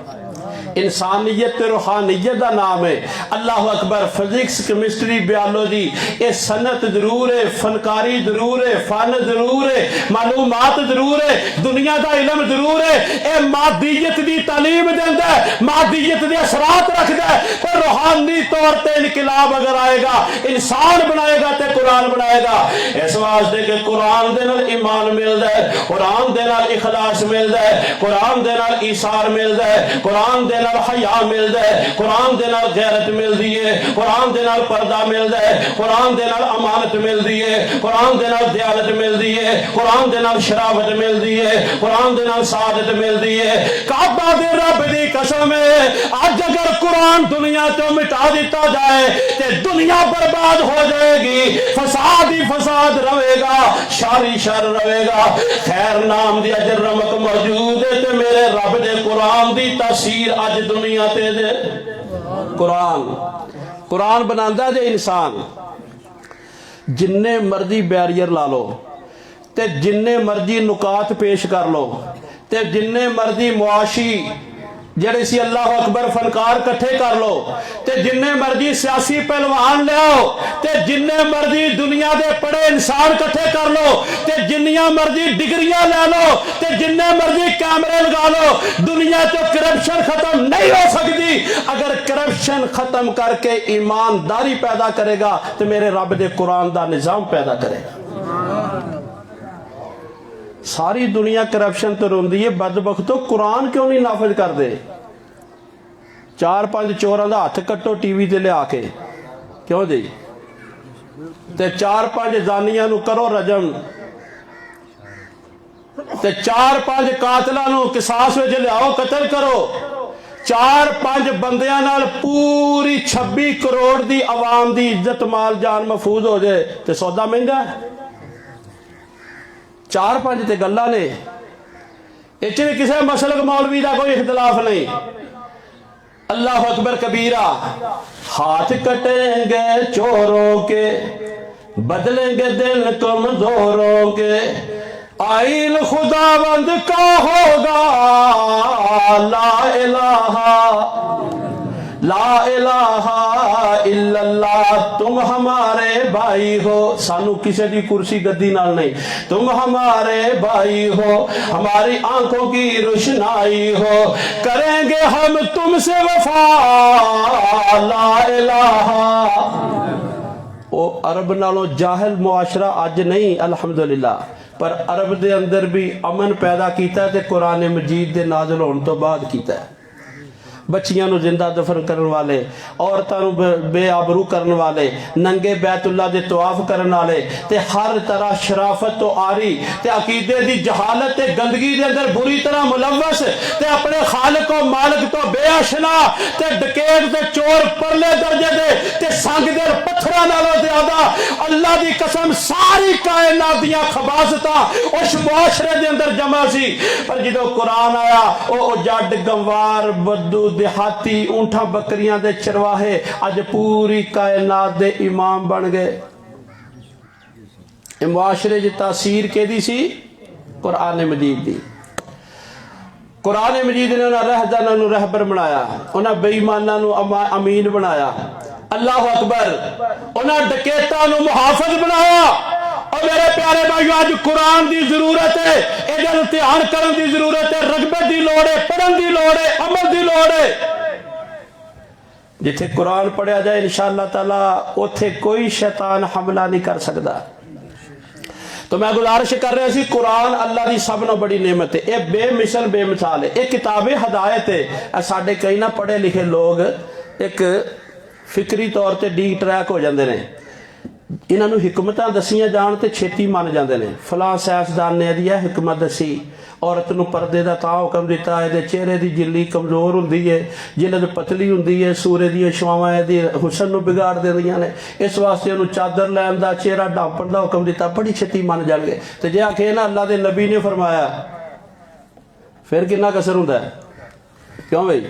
انسانیت تے روحانیت دا نام ہے۔ اللہ اکبر، فزکس کیمسٹری بیالوجی یہ صنعت ضرور ہے، فنکاری ضرور ہے، فن ضرور ہے، معلومات ضرور ہے، دنیا دا علم ضرور ہے، اے مادیت دی تعلیم دیندا ہے، مادیت دے اثرات رکھدا ہے، پر روحانی طور تے انقلاب اگر آئے گا، انسان بنائے گا تے قرآن بنائے گا۔ اس واسطے کہ قرآن دے نال ایمان ملدا ہے، قرآن دے نال اخلاص ملدا ہے، قرآن دے نال ایثار ملدا ہے، قرآن دے نال حیا ملدا ہے، قرآن دے نال غیرت ملدی ہے، قرآن دے نال پردہ ملدا ہے، قرآن دے نال امانت ملدی ہے، قرآن دے نال دیانت ملدی ہے، قرآن دے نال شرافت ملدی ہے، قرآن دے نال سعادت ملدی ہے۔ کعبہ دے رب دی قسم ہے، اج اگر قرآن دنیا تو مٹا دیتا جائے تے دنیا برباد ہو جائے گی، فساد ہی فساد رہے گا، شر ہی شر رہے گا۔ خیر نام دی اجر رمک موجود ہے تے میرے رب دے قرآن دی تاثیر اج دنیا تے دے قرآن بناندا دے انسان جننے مرضی بیریئر لا لو تے جننے مرضی نکات پیش کر لو تے جننے مرضی معاشی جڑے سی اللہ اکبر فنکار کٹھے کر لو تے جننے مرضی سیاسی پہلوان لے آؤ تے جننے مرضی دنیا دے پڑے انسان کٹھے کر لو تے جنیاں مرضی ڈگریاں لے لو تے جننے مرضی کیمرے لگا لو، دنیا تو کرپشن ختم نہیں ہو سکتی۔ اگر کرپشن ختم کر کے ایمانداری پیدا کرے گا تو میرے رب دے قرآن دا نظام پیدا کرے گا۔ ساری دنیا کرپشن تو روندی ہے، بدبختو قرآن کیوں نہیں نافذ کر دے؟ 4-5 چوراں دا ہاتھ کٹو ٹی وی تے لے آ کے، کیوں جی؟ تے 4-5 زانیاں نو کرو رجم، تے 4-5 قاتلاں نو قصاص وچ لے آؤ، قتل کرو۔ 4-5 بندیاں نال پوری 26 کروڑ دی عوام دی عزت مال جان محفوظ ہو جائے تے سودا مہنگا ہے۔ 4-5 تے گلا نے، اچھے کسے مسلک مولوی دا کوئی اختلاف نہیں۔ اللہ اکبر کبیرہ، ہاتھ کٹیں گے چوروں کے، بدلیں گے دل کمزوروں کے، آئین خداوند کا ہوگا لا الہ الا اللہ۔ تم ہمارے بھائی ہو، سانو کسی دی کرسی گدی نال نہیں، تم ہمارے بھائی ہو، ہماری آنکھوں کی روشنائی ہو، کریں گے ہم تم سے وفا لا الہ۔ او عرب نالوں جاہل معاشرہ آج نہیں الحمدللہ، پر عرب دے اندر بھی امن پیدا کیتا ہے تے قرآن مجید دے نازل ہونے تو بعد کیتا ہے۔ بچیاں نو زندہ دفن کرن والے، عورتاں نو بے آبرو کرن والے، ننگے بیت اللہ دے طواف کرن والے، تے ہر طرح شرافت تو آری تے عقیدے دی جہالت تے گندگی دے اندر بری طرح ملوث تے اپنے خالق و مالک تو بے آشنا تے ڈکیت تے چور پرلے درجے دے تے سنگ دے پتھراں نالوں زیادہ اللہ دی قسم ساری کائنات دیاں خباثتاں اس معاشرے دے اندر جمع سی۔ پر جدو قرآن آیا او جڈ گنوار بدو دیہاتی اونٹاں بکریاں دے چرواہے اج پوری کائنات دے امام بن گئے۔ معاشرے دی تاثیر کے دی سی؟ قرآن مجید دی۔ قرآن مجید نے انہاں رہداناں نو رہبر بنایا، انہاں بے ایماناں نو امین بنایا۔ اللہ اکبر، انہاں ڈکیتاں نو محافظ بنایا۔ اور میرے پیارے بھائیو آج قرآن دی ضرورت ہے، ادھر امتحان کرن دی ضرورت ہے، رغبت دی لوڑ ہے، پڑھن دی لوڑ ہے، عمل دی لوڑ ہے۔ جتھے قرآن پڑھیا جائے انشاءاللہ تعالیٰ اتھے کوئی شیطان حملہ نہیں کر سکتا۔ تو میں گزارش کر رہے سی، قرآن اللہ دی سب نو بڑی نعمت ہے، یہ بے مثل بے مثال ہے، یہ کتاب ہدایت ہے۔ ساڈے کئی نہ پڑھے لکھے لوگ ایک فکری طور تے ڈیگ ٹریک ہو جاندے نے، انہاں نو حکمتاں دسیاں جان تے چھیتی مان جاندے نے۔ فلاں سائنسدان نے دی حکمت دسی، عورت نو پردے دا تا حکم دیتا ہے، دے چہرے دی جلی کمزور ہوندی ہے، جلد پتلی ہوندی ہے، سورے دی شواواں دی حسن نو بگاڑ دیندیاں نے، اس واسطے انہوں چادر لین دا چہرہ ڈھانپن دا حکم دیتا، بڑی چھتی مان جان گے۔ تے جے آکھے نا اللہ دے نبی نے فرمایا، پھر کتنا کسر ہوندا ہے؟ کیوں بھائی؟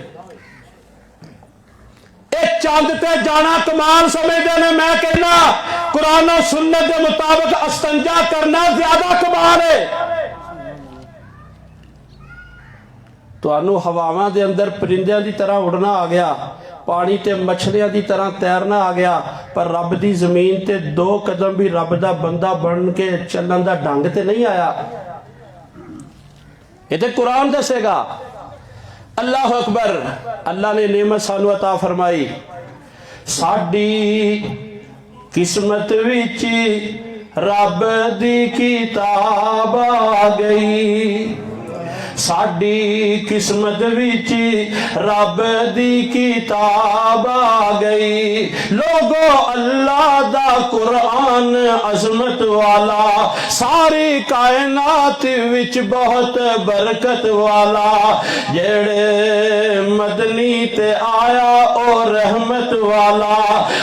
ایک چاند تے جانا کمال سمجھتے ہیں، میں کہنا قرآن و سنت کے مطابق استنجا کرنا زیادہ کمال ہے۔ تو انو ہواواں دے اندر پرندیاں دی طرح اڑنا آ گیا، پانی تے مچھلیاں دی طرح تیرنا آ گیا، پر رب دی زمین تے 2 قدم بھی رب دا بندہ بن کے چلن دا ڈنگ تے نہیں آیا۔ یہ تے قرآن دسے گا۔ اللہ اکبر، اللہ نے نعمت سانو عطا فرمائی، ساڈی قسمت وچ رب دی کتاب آ گئی، ساڈی قسمت وچ رب دی کتاب آ گئی، لوگو اللہ دا قرآن عظمت والا، ساری کائنات وچ بہت برکت والا، جڑے مدنی تے آیا او رحمت والا،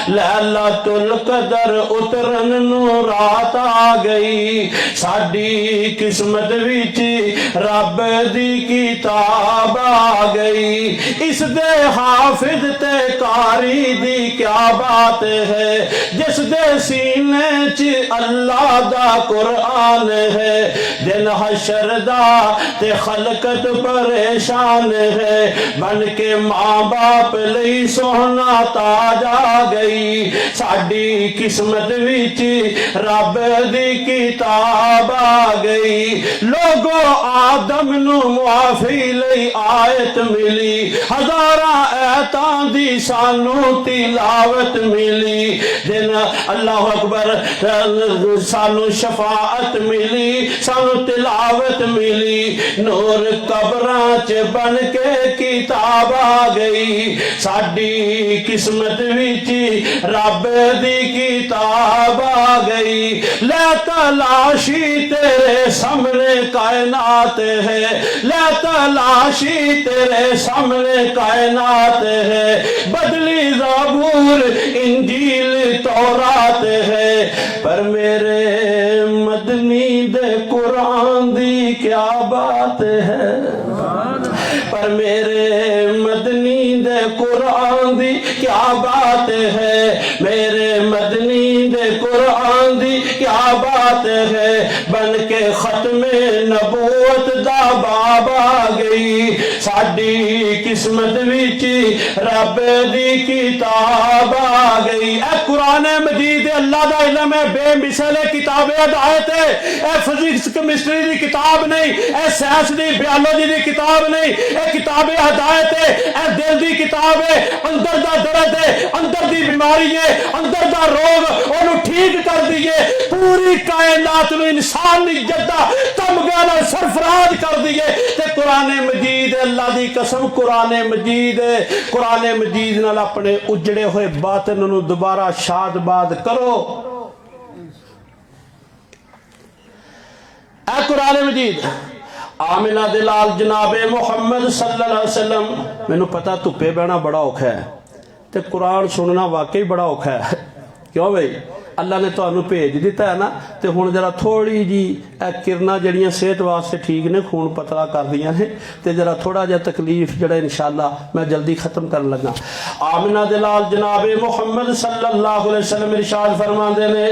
لیلۃ القدر اترن نو رات آ گئی، ساڈی قسمت وچ رب دی کتاب آ گئی، اس دے حافظ تے قاری دی کیا بات ہے، جس دے سینے چ اللہ دا قرآن ہے، دن حشر دا تے خلقت پریشان ہے، بن کے ماں باپ لئی سونا تاج آ گئی، ساڈی قسمت وچ رب دی کتاب آ گئی، لوگو آدم نو معافی لئی آیت ملی، ہزاراں ایتاں دی سانو تلاوت ملی، دن اللہ اکبر سانو شفاعت ملی، سانو تلاوت ملی، نور قبراں چ بن کے کتاب آ گئی، ساڈی قسمت وچ رب دی کتاب آ گئی، لے تلاشی تیرے سامنے کائنات ہے، لے تلاشی تیرے سامنے کائنات ہے، بدلی زبور انجیل تورات ہے، پر میرے مدنی دے قرآن دی کیا بات ہے، پر میرے مدنی دے قرآن دی کیا بات ہے، میرے مدنی دے قرآن دی کیا بات ہے، بن کے ختم نبوت دا باب آ گئی، ساڈی قسمت وچ رب دی کتاب آ گئی۔ اے قرآن مجید اللہ دا علم ہے، بے مثل کتاب ہدایت ہے، اے فزکس کیمسٹری دی کتاب نہیں، اے سائنس دی بیالوجی دی کتاب نہیں، اے کتاب ہدایت ہے، اے دل دی کتاب ہے، اندر دا درد ہے، اندر دی بیماری ہے، اندر دا روگ انہوں ٹھیک کر دیئے، پوری کائنات انہوں انسان دی جدہ تمغہ نال سرفراز کر دیئے، تے قرآن مجید اللہ اللہ دی قسم قرآن مجید ہے، قرآن مجید نال اپنے اجڑے ہوئے باطن نو دوبارہ شاد باد کرو۔ اے قرآن مجید آمنہ دلال جناب محمد صلی اللہ علیہ وسلم، میں نو پتا تپے بہنا بڑا اوکھا ہے تے قرآن سننا واقعی بڑا اوکھا ہے۔ کیوں بھئی اللہ نے تو انہوں بھیج دیتا ہے نا، تے ہون ذرا تھوڑی جی کرنا جڑیاں صحت واسطے ٹھیک نے، خون پتلا کر دیا ہیں، تے ذرا تھوڑا جا تکلیف جڑا انشاءاللہ میں جلدی ختم کرنے لگا۔ آمنہ دلال جناب محمد صلی اللہ علیہ وسلم ارشاد فرماندے نے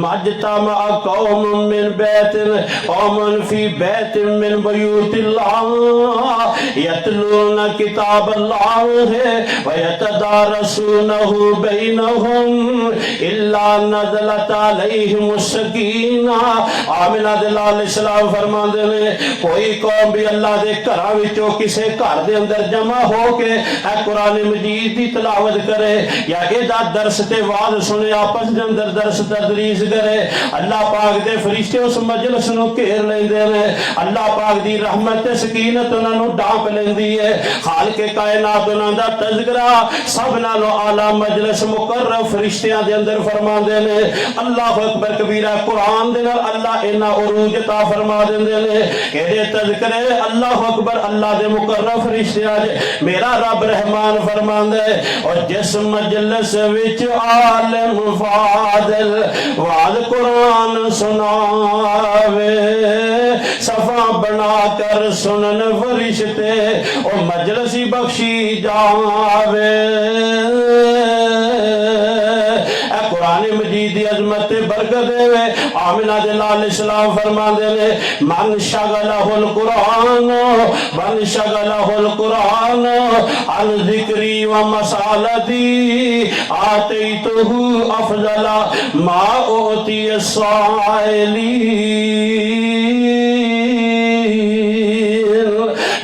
مجتمع قوم من بیت قوم فی بیت من بیوت اللہ یتلون کتاب اللہ ویتدارسونہ بینہم الا نزلت علیہم السکینہ۔ آمنہ دلال علیہ السلام فرماندے نے کوئی قوم بھی اللہ دے گھراں وچوں کسے گھر دے اندر جمع ہو کے اے قرآن مجید دی تلاوت کرے یا ایدا درس تے واعظ سنے، آپس دے اندر درس تدریس کرے، اللہ پاک دے فرشتے اس مجلس نو گھیر لیندے نے، اللہ پاک دی رحمت تے سکینت انہاں نو ڈھانپ لیندی ہے، خالق کائنات انہاں دا تذکرہ سب نالوں اعلیٰ مجلس مقرر فرشتیاں دے اندر فرماندے نے۔ اللہ اکبر کبیرہ قرآن دے نال اللہ انہاں عروج عطا فرما دیندے نے کہ دے تذکرے اللہ اکبر اللہ دے مقرر فرشتیاں دے میرا رب رحمان فرماندے اور جس مجلس وچ عالم فاضل وعد قرآن سناوے صفا بنا کر سنن فرشتے اور مجلسی بخشی جاوے۔ قرآن مجید دی عظمت برکت دے آمنہ دلال علیہ السلام فرماندے نے من شغلہ القرآن عن ذکری و مسالتی آتیتہ افضل ما اوتی السائلین۔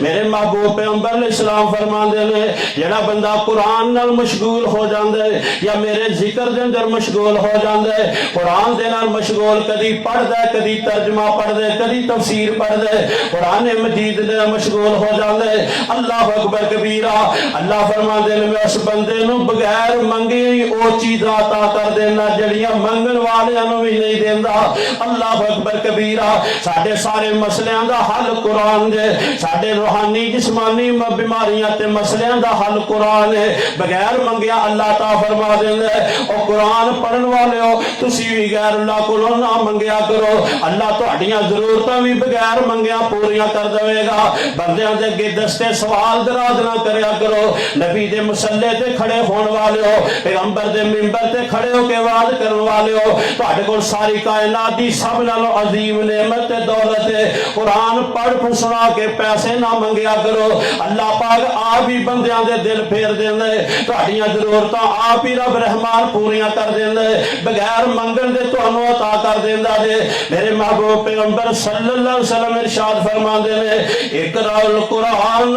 میرے محبوب پیغمبر علیہ السلام فرماندے نے جڑا بندہ قرآن نال مشغول ہو جاندے یا میرے ذکر دے اندر مشغول ہو جاندے، قرآن دے نال مشغول کدی پڑھ دے کدی ترجمہ پڑھ دے کدی تفسیر پڑھ دے، قرآن مجید دے مشغول ہو جاندے، اللہ اکبر کبیرہ اللہ فرماندے نے میں اس بندے نو بغیر منگے ہی او چیز عطا کر دینا جڑیاں منگن والیاں نو بھی نہیں دیندا۔ اللہ اکبر کبیرہ ساڈے سارے مسئلیاں دا حل قرآن دے، ساڈے روحانی جسمانی بیماریاں تے مسئلیاں دا حل قرآن ہے، بغیر منگیا اللہ تعالیٰ فرما دیندا ہے او قرآن پڑھن والے ہو تسی بھی غیر اللہ کولوں نہ منگیا کرو، اللہ تہاڈیاں ضرورتاں بھی بغیر منگیا پوریاں کر دے گا۔ بندیاں دے اگے دستے سوال دراز نہ کریا کرو، نبی دے مصلی تے کھڑے ہون والے ہو، پیغمبر دے منبر تے کھڑے ہو کے وعظ کرن والے ہو، تہاڈے کول ساری کائنات دی سب نالوں عظیم نعمت تے دولت ہے، قرآن پڑھ سنا کے پیسے نہ منگیا کرو، اللہ پاک آپ ہی بندیاں دے دل پھیر دیندے، تہاڈیاں ضرورتاں آپ ہی رب رحمان پوریاں کر دیندے، بغیر منگن دے تانوں عطا کر دیندا دے۔ میرے محبوب پیغمبر صلی اللہ علیہ وسلم ارشاد فرماندے نے اقرأ القرآن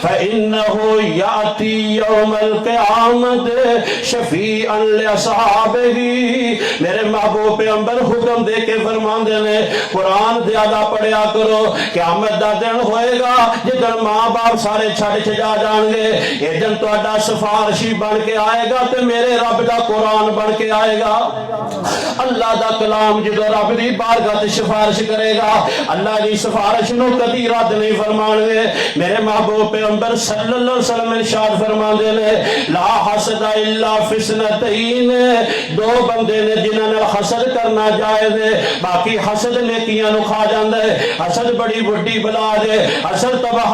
فإنه یأتی یوم القیامت شفیعا لأصحابہ۔ میرے محبوب پیغمبر حکم دے کے فرماندے نے قرآن زیادہ پڑھیا کرو، قیامت دا دن ہوئے گا جدن ماں باپ سارے چھڑ جا جان گے، یہ دن تہاڈا سفارشی بن کے آئے گا تے میرے رب دا قرآن بن کے آئے گا۔ اللہ دا کلام جدو رب دی بارگاہ تے سفارش کرے گا، اللہ دی سفارش نو کدی رد نہیں فرمان گے۔ میرے محبوب پیغمبر صلی اللہ علیہ وسلم ارشاد فرماندے نے لا حسد الا فی اثنتین، دو بندے نے جنہاں نال حسد کرنا جائز ہے، باقی حسد نیکیاں نو کھا جاندا ہے، حسد بڑی بڑی بلا ہے، حسد تباہ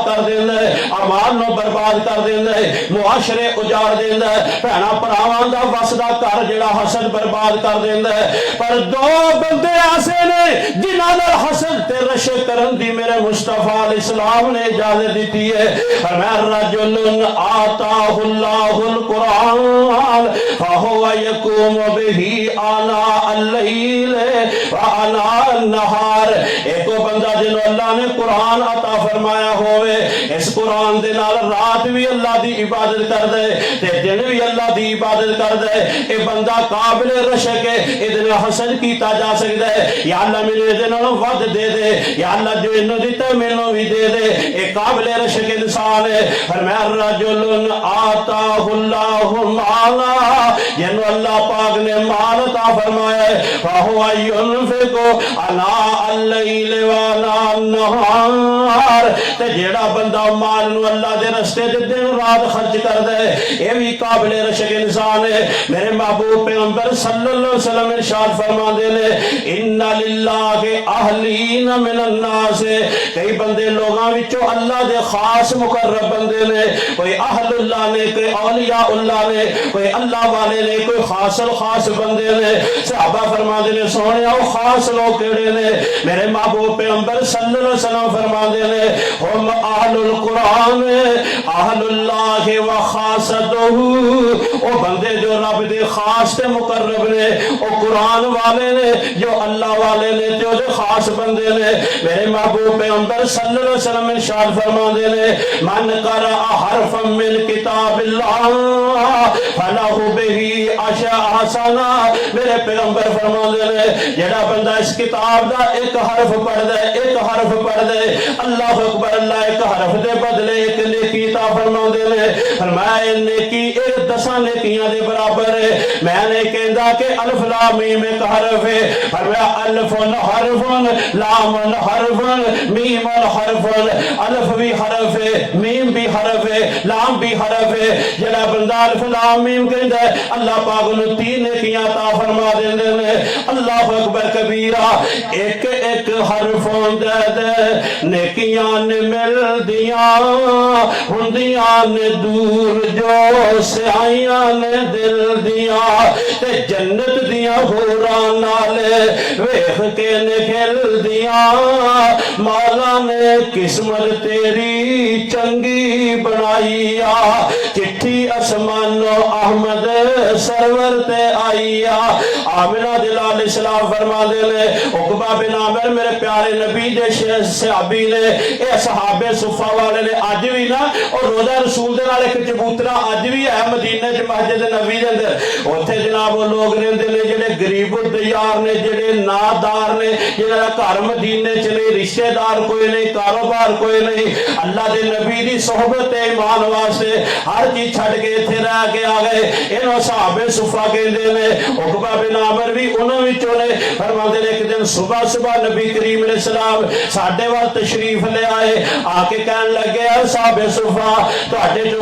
کر دیندا ہے، اعمال نو برباد کر دیندا ہے، معاشرے اجاڑ دیندا ہے، بھੈਣਾਂ ਭਰਾਵਾਂ ਦਾ ਵਸਦਾ ਘਰ ਜਿਹੜਾ حسد برباد کر دیندا ہے۔ پر دو بندے ایسے نے جنہاں نال حسد تے رشک کرن دی میرے مصطفیٰ علیہ السلام نے اجازت دیتی ہے، فرمایا رجل آتاہ اللہ القرآن فہو یقوم بہ آناء اللیل وآناء النہار۔ ایک وہ بندہ جنہوں اللہ نے قرآن عطا فرمایا ہوئے اس قرآن دے نال رات بھی اللہ دی عبادت کر دے تے دن بھی اللہ دی عبادت کر دے اے بندہ قابل رشک ہے ادھر حسن کیتا جا سکتا ہے یا اللہ میرے ادھر ود دے دے یا اللہ جو انہوں دیتا ہے میں بھی دے دے اے قابل رشک انسان ہے فرمایا رجل آتاہ اللہ مالا جنہوں اللہ پاک نے مال عطا فرمایا ہے فہو ينفقو اناء اللیل وانا النہار تے جیڑا بندہ مال نو اللہ دے رستے دے دن رات خرچ کر دے یہ بھی قابل رشک انسان ہے میرے محبوب پیغمبر صلی اللہ علیہ وسلم ارشاد فرما دے لے ان للہ اہلین من الناس کئی بندے لوگاں وچوں اللہ دے خاص مقرب بندے نے کوئی اہل اللہ نے کوئی اولیاء اللہ نے کوئی اللہ والے نے کوئی خاص الخاص بندے نے صحابہ فرما دے نے سونے او خاص لوگ کیڑے نے میرے محبوب پیغمبر صلی اللہ علیہ وسلم فرما دے نے ہم اہل القرآن اہل اللہ و خاصتہ او بندے جو رب دے خاص تے مقرب نے او قرآن والے نے جو اللہ والے نے جو خاص بندے نے میرے محبوب پیغمبر صلی اللہ علیہ وسلم ارشاد فرما دے نے من قرأ حرفا من کتاب اللہ فلہ بہی حسنہ میرے پیغمبر فرما دے نے جڑا بندہ اس کتاب دا ایک حرف پڑھ دے اللہ اکبر اللہ ایک حرف دے بدلے ایک نیکی عطا فرما دے نے فرمایا نیکی ایک 10 نیکیاں دے برابر ہے میں نے کہندا کہ الف لام میم ایک حرف ہے فرمایا الف حرف لام حرف میم حرف الف بھی حرف ہے میم بھی حرف ہے لام بھی حرف ہے جڑا بندہ الف لام میم کہندا ہے اللہ پاک نو 3 نیکیاں عطا فرما دیندے نے اللہ اکبر کبیرہ ایک ایک حرف دے دے نیکیاں نے مل دیاں ہندیاں نے دور جو سیاں نے دل دیاں تے جنت دیاں حوراں نالے ویکھ کے نکل دیاں مولا نے قسمت تیری چنگی بنائی آ چٹھی اسمانو احمد سرور تے آئی آمنہ دلال اسلام فرما دے لے عقبہ بن عامر میرے پیارے نبی دے صحابی نے اے صحاب صفہ والے نے آج بھی نا اور روزہ رسول دے نال ایک چبوترا آج بھی ہے مدینہ چ مسجد نبی دے اندر اوتھے جناب وہ لوگ رہندے نے جڑے غریب الدیار نے جڑے نادار نے جنہاں دا گھر مدینے چ نہیں رشتہ دار کوئی نہیں کاروبار کوئی نہیں اللہ دے نبی دی صحبت ایمان واسطے ہر چیز چھڈ کے ایتھے رہ کے آ گئے انہاں صحاب صفہ کہندے نے عقبہ بن عامر بھی انہاں وچوں نے فرماندے نے ایک دن صبح صبح نبی کریم علیہ السلام ساڈے وال تشریف لے آئے آ کے کہن لگے صحاب صفہ تواڈے جو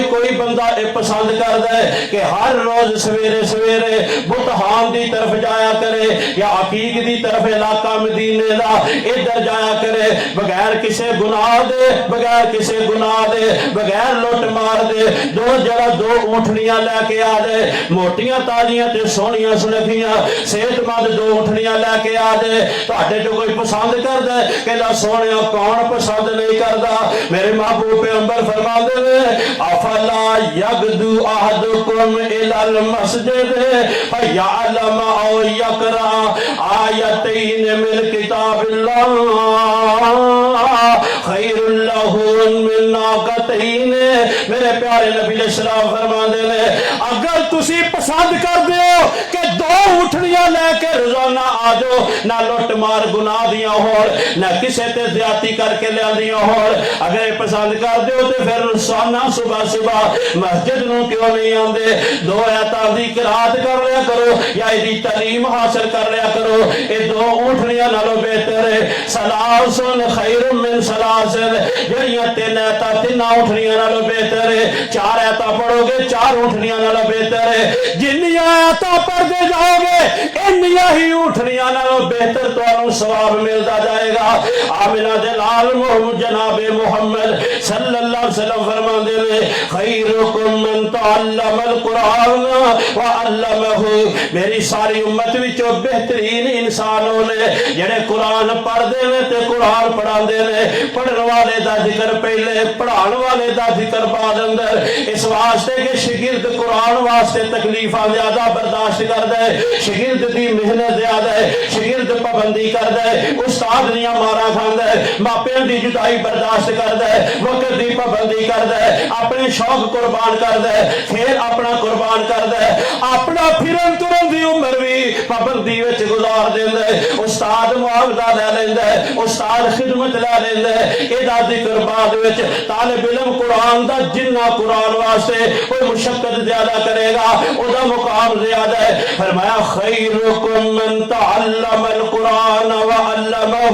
کوئی بندہ اے پسند کردا ہے کہ ہر روز سویرے سویرے بتہان دی طرف جایا کرے یا عقیق دی طرف علاقہ مدینے دا ادھر جایا کرے بغیر کسے گناہ دے بغیر لوٹ مار دے دو اونٹنیاں لے کے آ جائے موٹیاں تازیاں تے سونیاں سنکھیاں صحت مند 2 اونٹنیاں لے کے آ جائے تواڈے جو کوئی پسند کردا ہے کہ لا سونیا کون پسند نہیں کردا میرے محبوب پیغمبر فرماندے نے افلا یغدو احدکم الی المسجد فیعلم او یقرأ آیتین من کتاب اللہ خیر لہ من ناقتین میرے پیارے نبی علیہ السلام فرماندے نے اگر تسی پسند کر دیو کہ 2 اٹھنیاں لے کے روزانہ آ جاؤ نہ لٹ مار گناہ دیاں ہوڑ نہ کسے تے زیادتی کر کے لے دیاں ہوڑ اگر پسند کر دیو تے پھر روزانہ صبح صبح مسجد نو کیوں نہیں آندے 2 آیاتاں دی قرات کر لیا کرو یا ایدی تعلیم حاصل کر لیا کرو اے 2 اونٹنیاں نالوں بہتر ہے سلاسن خیر من سلاسن جڑیاں 3 آیاتاں 3 اونٹنیاں نالوں بہتر ہے 4 آیاتاں پڑھو گے 4 اونٹنیاں نالوں بہتر ہے جنیاں آیاتاں پڑھتے جاؤ گے انیاں ہی اونٹنیاں نالوں بہتر تانوں ثواب ملتا جائے گا آمنہ دلال جناب محمد صلی اللہ علیہ وسلم فرماندے نے خیرکم من تعلم القرآن وعلمہ میری ساری امت وچوں بہترین انسانوں نے جڑے قرآن پڑھدے نے تے قرآن پڑھاندے نے پڑھن والے دا ذکر پہلے پڑھان والے دا ذکر بعد اندر اس واسطے کہ شاگرد قرآن واسطے تکلیفاں زیادہ برداشت کردا ہے شگرد دی محنت زیادہ ہے، شگرد پابندی کردا ہے، استاد دیاں ماراں کھاندا ہے، ماپیاں دی جدائی برداشت کردا ہے، وقت دی پابندی کردا ہے، اپنے شوق قربان کردا ہے، پھر اپنا قربان کردا ہے، اپنا پھرن ترن دی عمر بھی پابندی وچ گزار دیندا ہے، استاد معاوضہ لے لیندا ہے، استاد خدمت لے لیندا ہے، ادا ذکر بعد وچ طالب علم قرآن دا جنہ قرآن واسطے کوئی مشقت زیادہ کرے گا او دا مقام زیادہ ہے۔ فرمایا خیرکم من تعلم القرآن وعلمہ،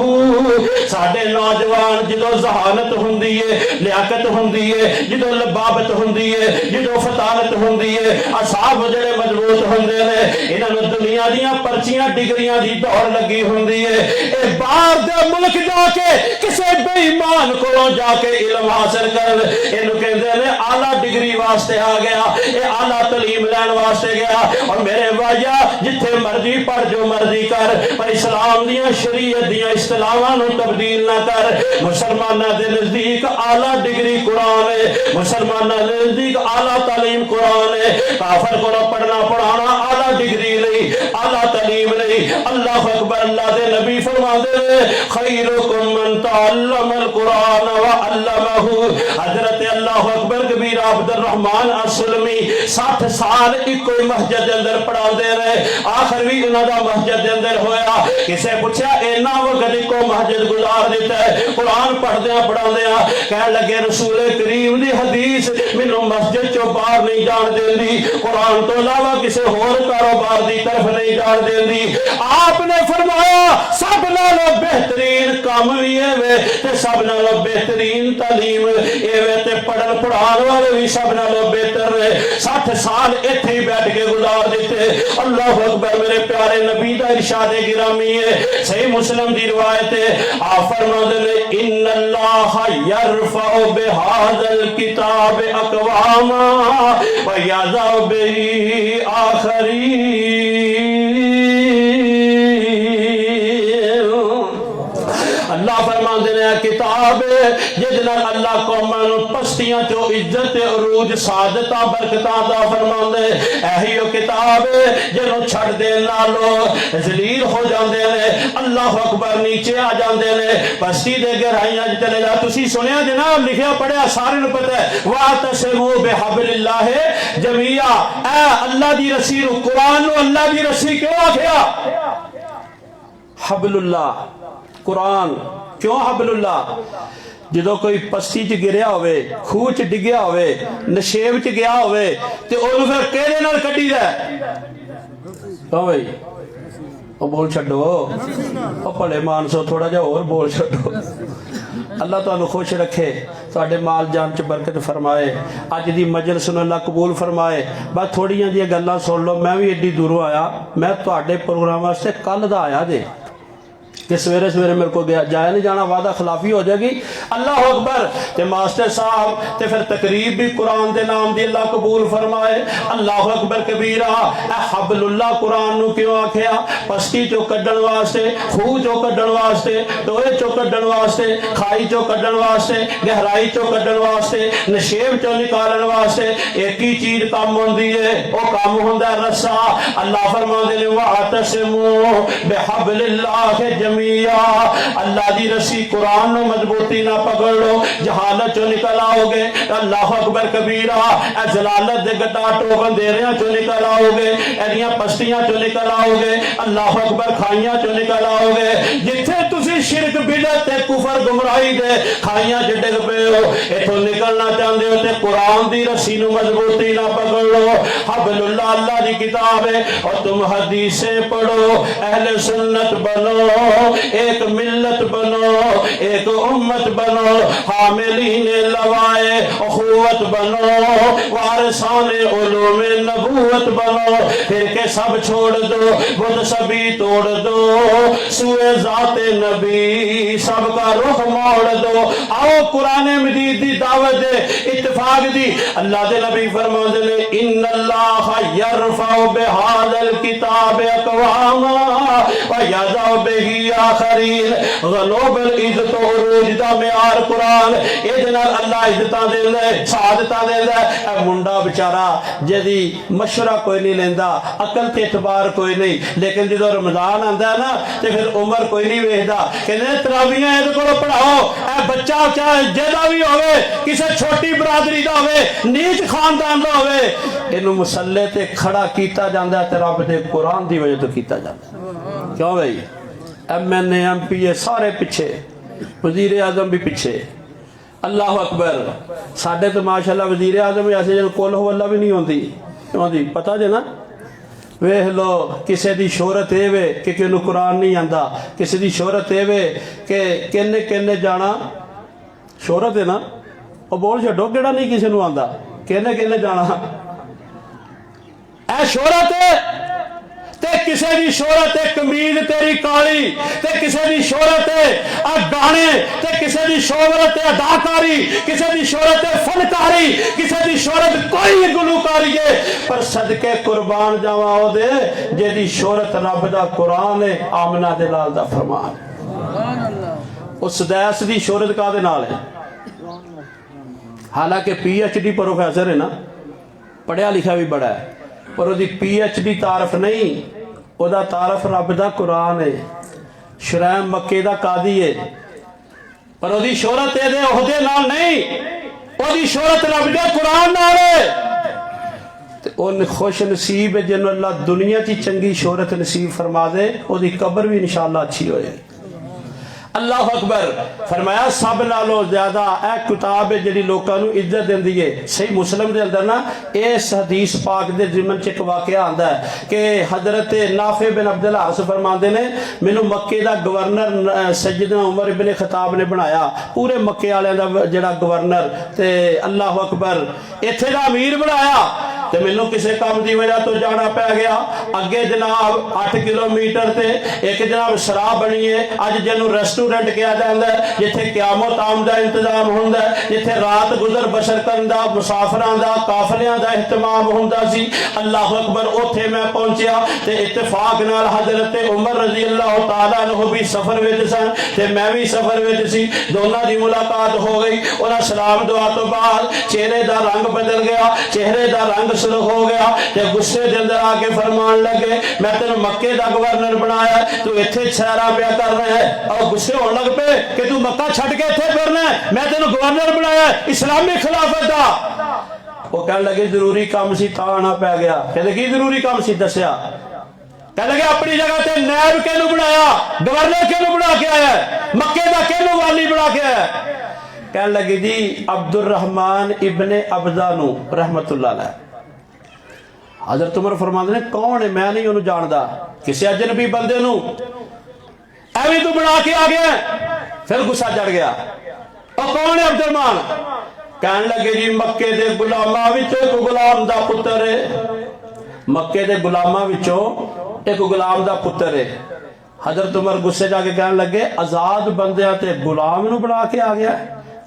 ساڈے نوجوان جدو ذہانت ہوندی ہے، لیاقت ہوندی ہے، جدو لبابت ہوندی ہے، جدو فطانت ہوندی ہے، اصحاب جڑے مضبوط ہوندے نے، انہاں نوں دنیا دیاں پرچیاں ڈگریاں دی دوڑ لگی ہوندی ہے، اے باہر دے ملک جا کے کسے بے ایمان کو جا کے علم حاصل کر، انہوں کہندے نے اعلیٰ ڈگری واسطے آ گیا، اے اعلیٰ تعلیم لین واسطے گیا، اور میرے بھائیا جتھے مرضی پڑھ جو مرضی کر، پر اسلام دیاں شریعت دیاں اصطلاحاں نوں تبدیل نہ کر۔ مسلماناں دے نزدیک اعلیٰ ڈگری قرآن ہے، مسلماناں دے نزدیک اعلیٰ تعلیم قرآن ہے، کافر کو پڑھنا پڑھانا اعلیٰ ڈگری نہیں، اعلیٰ تعلیم نہیں۔ اللہ اکبر، اللہ دے نبی فرماندے نے خیرکم من تعلم القرآن وعلمہ۔ حضرت اللہ اکبر کبیر عبد الرحمن السلمی 60 سال ایک کوئی مسجد اندر پڑھا دے رہے، آخر بھی انہاں دا مسجد اندر ہویا، کسے پوچھا اینا وقت کو مسجد گزار دیتا ہے قرآن پڑھ دیا پڑھا دیا، کہنے لگے رسول کریم دی حدیث مینوں مسجد چو باہر نہیں جان دیندی، قرآن تو علاوہ کسے اور کاروبار دی طرف نہیں جان دیندی۔ آپ نے فرمایا سب نالوں بہترین کام بھی ہے تے سب نالوں بہترین تعلیم اے تے پڑھن پڑھان والے بھی سب نالوں بہتر ہے۔ 60 سال ایتھے ہی بیٹھ کے گزار دیتے۔ اللہ اکبر، میرے پیارے نبی دا ارشاد گرامی ہے، صحیح مسلم دی روایت ہے، آپ فرماتے ہیں ان اللہ یرفع بہذا الکتاب اقواما ویضع بہ آخرین۔ اللہ فرماندے نے کتاب جدنا اللہ قوماں پستیاں چو عزت عروج سعادتاں برکتاں عطا فرماندے، ایہی او کتاب جنوں چھڑ دے نالو ذلیل ہو جاندے نے، اللہ اکبر نیچے آ جاندے نے، پستی دے گہرائیاں چلے جا۔ تسی سنیا جناب لکھیا پڑھیا سارے نوں پتہ ہے، واعتصموا بحبل اللہ جمیعا، اے اللہ دی رسی نو، قرآن نو اللہ دی رسی کیوں آکھیا؟ حبل اللہ قرآن کیوں حبل اللہ؟ جدو کوئی پستی چ گریا ہوئے، خوہ چ ڈگیا ہوئے، نشیب چ گیا ہوئے تے انہوں پھر کہنے نال کٹی دے کہو بھائی وہ بول چھڑو، وہ پڑے مانسو تھوڑا جا اور بول چھڑو۔ اللہ تعالیٰ خوش رکھے، تواڈے مال جان چ برکت فرمائے، اج دی مجلس نوں اللہ قبول فرمائے۔ بس تھوڑیاں جی گلاں سن لو، میں بھی ایڈی دوروں آیا، میں تواڈے پروگرام واسطے کل دا آیا جے کہ سویرے سویرے میرے کو جایا نہیں جانا، وعدہ خلافی ہو جائے گی۔ اللہ اکبر، تے ماسٹر صاحب تے پھر تقریب بھی قرآن دے نام دی اللہ قبول فرمائے۔ اللہ اکبر کبیرہ، اے حبل اللہ قرآن نو کیوں آکھیا؟ پستی چو کڈن واسطے، خوہ چو کڈن واسطے، ٹوئے چو کڈن واسطے، کھائی چو کڈن واسطے، گہرائی چو کڈن واسطے، نشیب چو نکالن واسطے ایک ہی چیز کام ہوندی ہے، او کام ہوندا ہے رسا۔ اللہ فرماندے نے واعتصموا بحبل اللہ اللہ دی رسی قرآن نو مضبوطی نہ پکڑ لو، جہالت چو نکل آؤ گے۔ اللہ اکبر کبیرہ، اے ضلالت دے گٹاٹو بندیریاں چو نکل آؤ گے، ایلیاں پستیاں چو نکل آؤ گے، اللہ اکبر کھائیاں چو نکل آؤ گے۔ جتھے تسی شرک بدعت تے کفر گمراہی دے کھائیاں چ ڈگ پے ہو، ایتھوں نکلنا چاہندے ہو تے قرآن دی رسی نو مضبوطی نہ پکڑ لو۔ حبل اللہ اللہ دی کتاب ہے، اور تم حدیثیں پڑھو، اہل سنت بنو، ایک ملت بنو، ایک امت بنو، حاملین لوائے اخوت بنو، وارثان علوم نبوت بنو، پھر کے سب چھوڑ دو، بت سبھی توڑ دو، سوئے ذات نبی سب کا رخ موڑ دو۔ آؤ قرآن مجید دی دعوت دے اتفاق دی، اللہ دے نبی فرماندے نے ان اللہ یرفع یرفع بہذا الکتاب اقواما ویضع بہ آخرین. غلوب العزت و عروج دا معیار قرآن. یہ نال اللہ عزتاں دیندا ہے، سعادتاں دیندا ہے. اے منڈا بیچارہ جدی مشورہ کوئی نہیں لیندا، عقل تے اعتبار کوئی نہیں، لیکن جدو رمضان آندا ہے نا تے پھر عمر کوئی نہیں ویکھدا. کہندے تراویحاں اے کولوں پڑھاؤ. اے بچہ چاہے جیڑا بھی ہوے، کسے چھوٹی برادری دا ہوے، نیچ خاندان دا ہوے، اینو مصلی تے کھڑا کیتا جاندا ہے تے رب دے قرآن دی وجہ تو کیتا جاندا ہے. کیوں بھائی؟ M N A M P A سارے پیچھے، وزیر اعظم بھی پیچھے. اللہ اکبر. ساڈے تو ماشاءاللہ وزیر اعظم ایسے جن کول ہو اللہ بھی نہیں ہوندی پتہ جے نا. ویکھ لو کسے دی شہرت اے وے کہ کینوں قرآن نہیں آندا، کسے دی شہرت اے وے کہ کنے جانا. شہرت ہے نا وہ بول چھڈو کیڑا نہیں کسے نوں آندا، کنے جانا. اے شہرت ہے تے کسے دی شہرت ہے قمیض تیری کالی، تے کسے دی شہرت ہے گانے، تے کسے دی شہرت ہے اداکاری، کسے دی شہرت ہے فنکاری، کسے دی شہرت کوئی گلوکاری ہے. پر صدقے قربان جاواں او دے جیدی شہرت رب دا قرآن ہے، آمنہ دے لال دا فرمان. اس سدیس دی شہرت کا دے نال ہے. حالانکہ پی ایچ ڈی پروفیسر ہے نا، پڑھیا لکھا بھی بڑا ہے، پر وہ دی پی ایچ ڈی تعارف نہیں، وہ دا تعارف رب دا قرآن ہے. شرائم مکے دا قاضی ہے، پر وہ دی شہرت دے عہدے نال نہیں، وہ دی شہرت رب دا قرآن نال ہے. ان خوش نصیب ہے جنہوں اللہ دنیا کی چنگی شہرت نصیب فرما دے، وہ دی قبر بھی انشاءاللہ اچھی ہوئے. اللہ اکبر. فرمایا سب نالوں زیادہ اے کتاب ہے جڑی لوکاں نوں عزت دیندی ہے. صحیح مسلم دے اندر نا اس حدیث پاک دے ضمن چ ایک واقعہ آندا ہے کہ حضرت نافع بن عبد الحارث فرماندے نے مینوں مکے دا گورنر سیدنا عمر ابن خطاب نے بنایا، پورے مکے والےاں دا جڑا گورنر تے اللہ اکبر ایتھے دا امیر بنایا. تے مینوں کسے کام دی وجہ تو جانا پہ گیا. اگے جناب 8 کلومیٹر تے ایک جناب سرا بنی ہے، اج جنوں ریسٹورنٹ کیا جاندا ہے جتھے قیامت آمد دا انتظام ہوندا ہے، جتھے رات گزر بسر کرن دا مسافراں دا قافلیاں دا اہتمام ہوندا سی. اللہ اکبر. اوتھے میں پہنچیا تے اتفاق نال حضرت عمر رضی اللہ تعالیٰ عنہ بھی سفر وچ سن تے میں بھی سفر وچ سی. دونوں دی ملاقات ہو گئی. انہاں سلام دعا تو بعد چہرے دا رنگ بدل گیا، چہرے دا رنگ سرخ ہو گیا تے غصے دے اندر آ کے فرمان لگے میں تینوں مکے دا گورنر بنایا ہے، تو ایتھے سیرا پیا کر رہا ہے. اور غصے ہون لگ پے کہ تو مکہ چھڈ کے ایتھے پھرنا ہے، میں تینوں گورنر بنایا ہے اسلامی خلافت دا. وہ کہنے لگے ضروری کام سی تا آنا پی گیا. کہنے کی ضروری کام سی دسیا. کہنے لگے اپنی جگہ تے نائب کینوں بنایا، گورنر کینوں بنا کے آیا ہے، مکے دا کینوں والی بنا کے آیا ہے. کہنے لگے جی عبد الرحمن ابن ابزہ نو رحمت اللہ علیہ. حضرت عمر فرماندے نے کون ہے؟ میں نہیں انہوں جاندا، کسی اجنبی بندے نو ایویں تو بنا کے آ گیا. پھر غصہ چڑھ گیا. اور کون ہے عبد الرحمن؟ کہنے لگے جی مکے دے غلاماں وچوں ایک غلام دا پتر ہے، مکے دے غلاماں وچوں ایک غلام دا پتر ہے. حضرت عمر غصے جا کے کہنے لگے آزاد بندیاں تے غلام نو بنا کے آ گیا.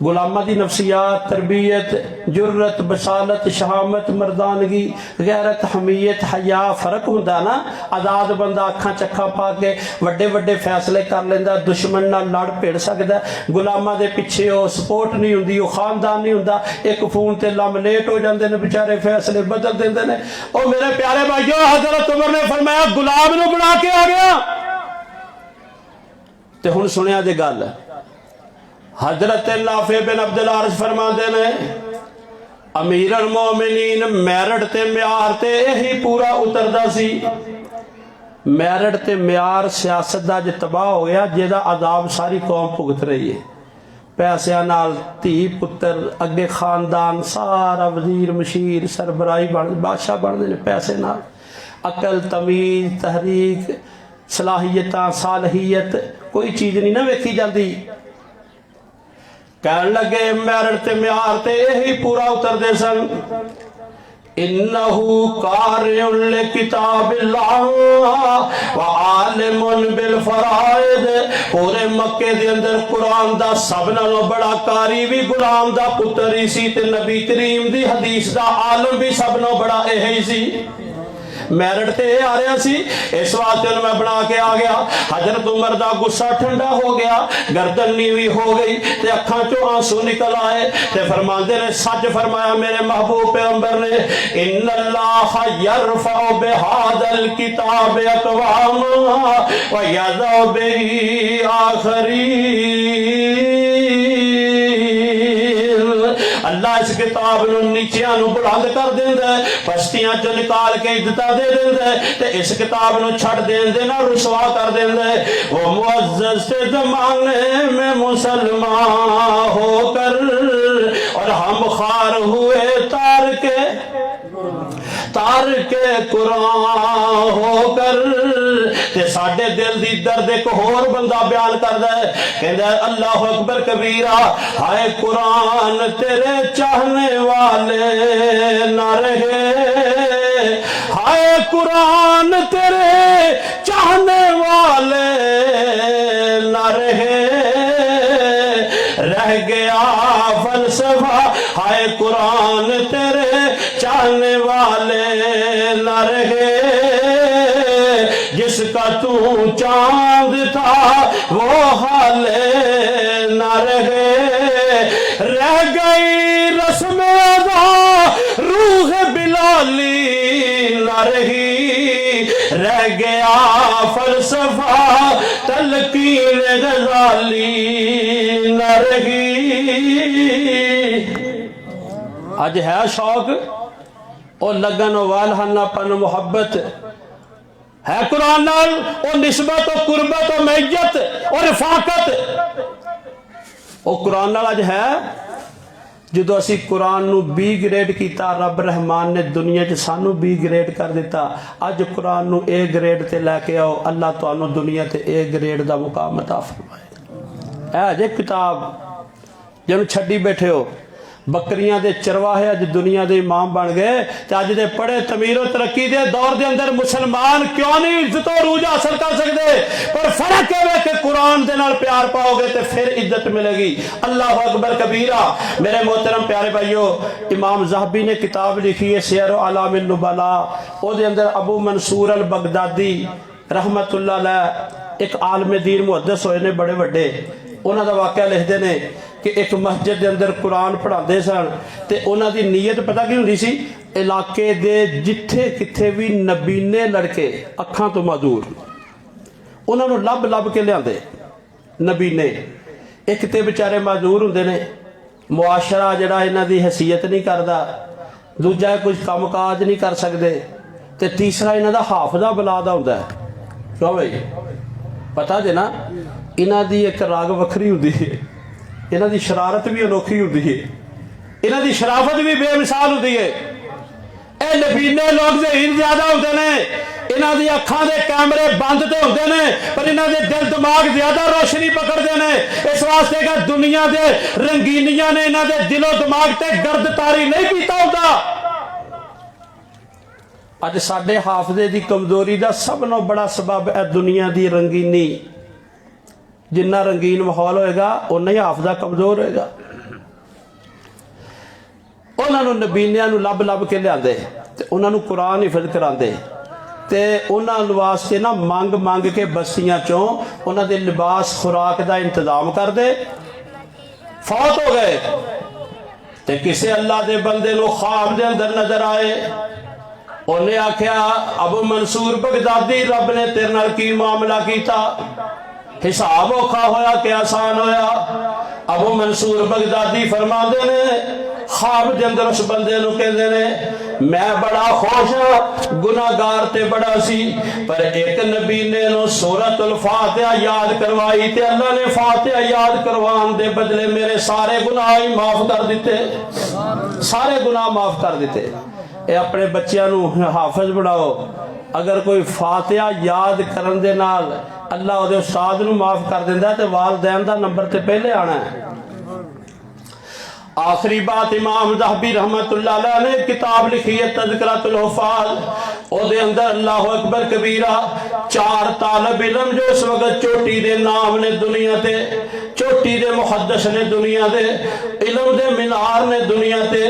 غلامہ دی نفسیات، تربیت، جرت، بصالت، شہامت، مردانگی، غیرت، حمیت، حیا فرق ہوندا نا. آزاد بندہ اکھاں چکھاں پا کے وڈے وڈے فیصلے کر لیندا، دشمن نال لڑ پھڑ سکدا. غلامہ دے پیچھے او سپورٹ نہیں ہوندی، او خاندان نہیں ہوندا. ایک فون تے لم لیٹ ہو جاندے نے بیچارے، فیصلے بدل دیندے نے. او میرے پیارے بھائیو حضرت عمر نے فرمایا غلام نو بنا کے آ گیا. تے ہن سنیا جے گل حضرت نافع بن عبد الحارث فرماندے نے امیر المومنین میرٹ تے معیار تے یہی پورا اتردا سی. میرٹ تے معیار سیاست دا جو تباہ ہو گیا جہدا عذاب ساری قوم بھگت رہی ہے. پیسیاں نال دھی پتر اگے خاندان سارا وزیر مشیر سربراہی بادشاہ بن دے پیسے نال. عقل تمیز تحریک صلاحیتاں صالحیت کوئی چیز نہیں نہ ویکھی جاندی. کہنے لگے میرٹ تے معیار تے یہی پورا اتر دے سن. انہو قارئ لکتاب اللہ وعالم بالفرائض. پورے مکے دے اندر قرآن دا سب نالوں بڑا قاری بھی غلام دا پتر ہی سی تے نبی کریم دی حدیث دا عالم بھی سب نالوں بڑا یہی سی. میرٹ تے آ رہا سی، اس واسطے میں بنا کے آ گیا۔ حضرت عمر دا غصہ ٹھنڈا ہو گیا، گردن نیوی ہو گئی تے اکھاں چوں آنسو نکل آئے تے فرماندے نے سچ فرمایا میرے محبوب پیغمبر نے، ان اللہ یرفع بہذا الکتاب اقواما ویضع بہ آخرین۔ اللہ اس کتاب نو نیچیاں نو بلند کر دیندا ہے، پستیاں چ نکال کے عزتاں دے دیندا ہے تے اس کتاب نو چھڈ دین دے نال رسوا کر دیندا ہے۔ وہ معزز سے زمانے میں مسلمان ہو کر اور ہم خوار ہوئے تارک قرآن ہو کر، تے ساڈے دل دی درد ایک اور بندہ بیان کردا ہے، کہندا ہے اللہ اکبر کبیرہ، ہائے قرآن تیرے چاہنے والے نہ رہے، ہائے قرآن تیرے چاہنے والے نہ رہے، رہ گیا فلسفہ، ہائے قرآن تیرے چاہنے والے نہ رہے، جس کا تو چاند تھا وہ حال نہ رہے، رہ گئی رسم ادا روح بلالی نہ رہی، رہ گیا فلسفہ تلقین غزالی نہ رہی۔ آج ہے شوق اور لگن و والہنہ پن محبت ہے قرآن نال، اور نسبت و قربت و معیت اور رفاقت او قرآن نال اج ہے۔ جدو اسی قرآن نو بی گریڈ کیتا، رب رحمان نے دنیا چ سانو بی گریڈ کر دیتا، اج قرآن نو اے گریڈ تے لے کے آؤ، اللہ تانو دنیا تے اے گریڈ دا مقام عطا فرمائے۔ اے جے کتاب جنوں چھڈی بیٹھے ہو، بکریاں دے چرواہے اج دنیا دے امام بن گئے، تے اج دے پڑھے تمیر و ترقی دے دور دے اندر مسلمان کیوں نہیں عزت و عروج حاصل کر سکتے؟ پر فرق ہے کہ قرآن دے نال پیار پاؤ گے تے پھر عزت ملے گی۔ اللہ اکبر کبیرہ۔ میرے محترم پیارے بھائیو، امام صاحبی نے کتاب لکھی ہے سیر اعلام النبلاء، او دے اندر ابو منصور البغدادی رحمت اللہ علیہ ایک عالم دین محدث ہوئے نے بڑے بڑے، انہاں دا واقعہ لکھدے نے کہ ایک مسجد دے اندر قرآن پڑھاندے سن تے انہاں دی نیت پتہ کی ہوندی سی، علاقے دے جتھے کتھے بھی نبینے لڑکے اکھاں تو معذور انہاں نو لب لب کے لیاندے نبینے، ایک تے بیچارے معذور ہوندے نے، معاشرہ جڑا انہاں دی حیثیت نہیں کردا، دوجا کچھ کام کاج نہیں کر سکدے، تے تیسرا انہاں دا حافظہ بلا دا ہوندا ہے۔ کیوں بھائی پتہ جے نا، انہاں دی ایک راگ وکھری ہوندی ہے، انہاں دی شرارت بھی انوکھی ہوتی ہے، انہاں دی شرافت بھی بے مثال ہوتی ہے۔ اے نبینے لوگ ذہین زیادہ ہوتے ہیں، انہاں دی اکھاں دے کیمرے بند تے ہوتے ہیں، پر انہاں دے دل دماغ زیادہ روشنی پکڑتے ہیں، اس واسطے کہ دنیا دے رنگینیاں نے انہاں دے دل و دماغ تے گرد تاری نہیں کیتا ہوتا۔ اج ساڈے حافظے دی کمزوری دا سب نو بڑا سبب ہے دنیا دی رنگینی۔ جنہ رنگین ماحول ہوئے گا انہاں ہی حافظہ کمزور ہوئے گا۔ انہاں نو نبینیاں نو لب لب کے لیاندے تے انہاں نو قرآن حفظ کراندے تے انہاں واسطے نا مانگ مانگ کے بستیاں چوں انہاں دے لباس خوراک دا انتظام کر دے۔ فوت ہو گئے تے کسے اللہ دے بندے نو خواب دے اندر نظر آئے، انہیں آکھیا ابو منصور بغدادی رب نے تیرے نال کی معاملہ کیتا، حساب اوکھا ہویا کہ آسان ہویا؟ ابو منصور بغدادی فرماندے نے خواب دے اندر اس بندے نو کہندے نے میں بڑا خوش ہاں، گناہگار تے بڑا سی، پر ایک نبی نے نو سورۃ الفاتحہ یاد کروائی تے اللہ نے فاتحہ یاد کروان دے بدلے میرے سارے گناہ ہی معاف کر دیتے، سارے گناہ معاف کر دیتے۔ اے اپنے بچیاں نو حافظ بناؤ، اگر کوئی فاتحہ یاد کرن دے نال اللہ او دے استاد نو معاف کر دیندا تے والدین دا نمبر تے پہلے آنا ہے۔ آخری بات امام ذہبی رحمت اللہ علیہ نے کتاب لکھی ہے تذکرۃ الحفاظ، او دے اندر اللہ اکبر کبیرہ 4 طالب علم جو اس وقت چوٹی دے نام نے دنیا تے، چوٹی دے محدث نے دنیا دے، علم دے مینار نے دنیا تے،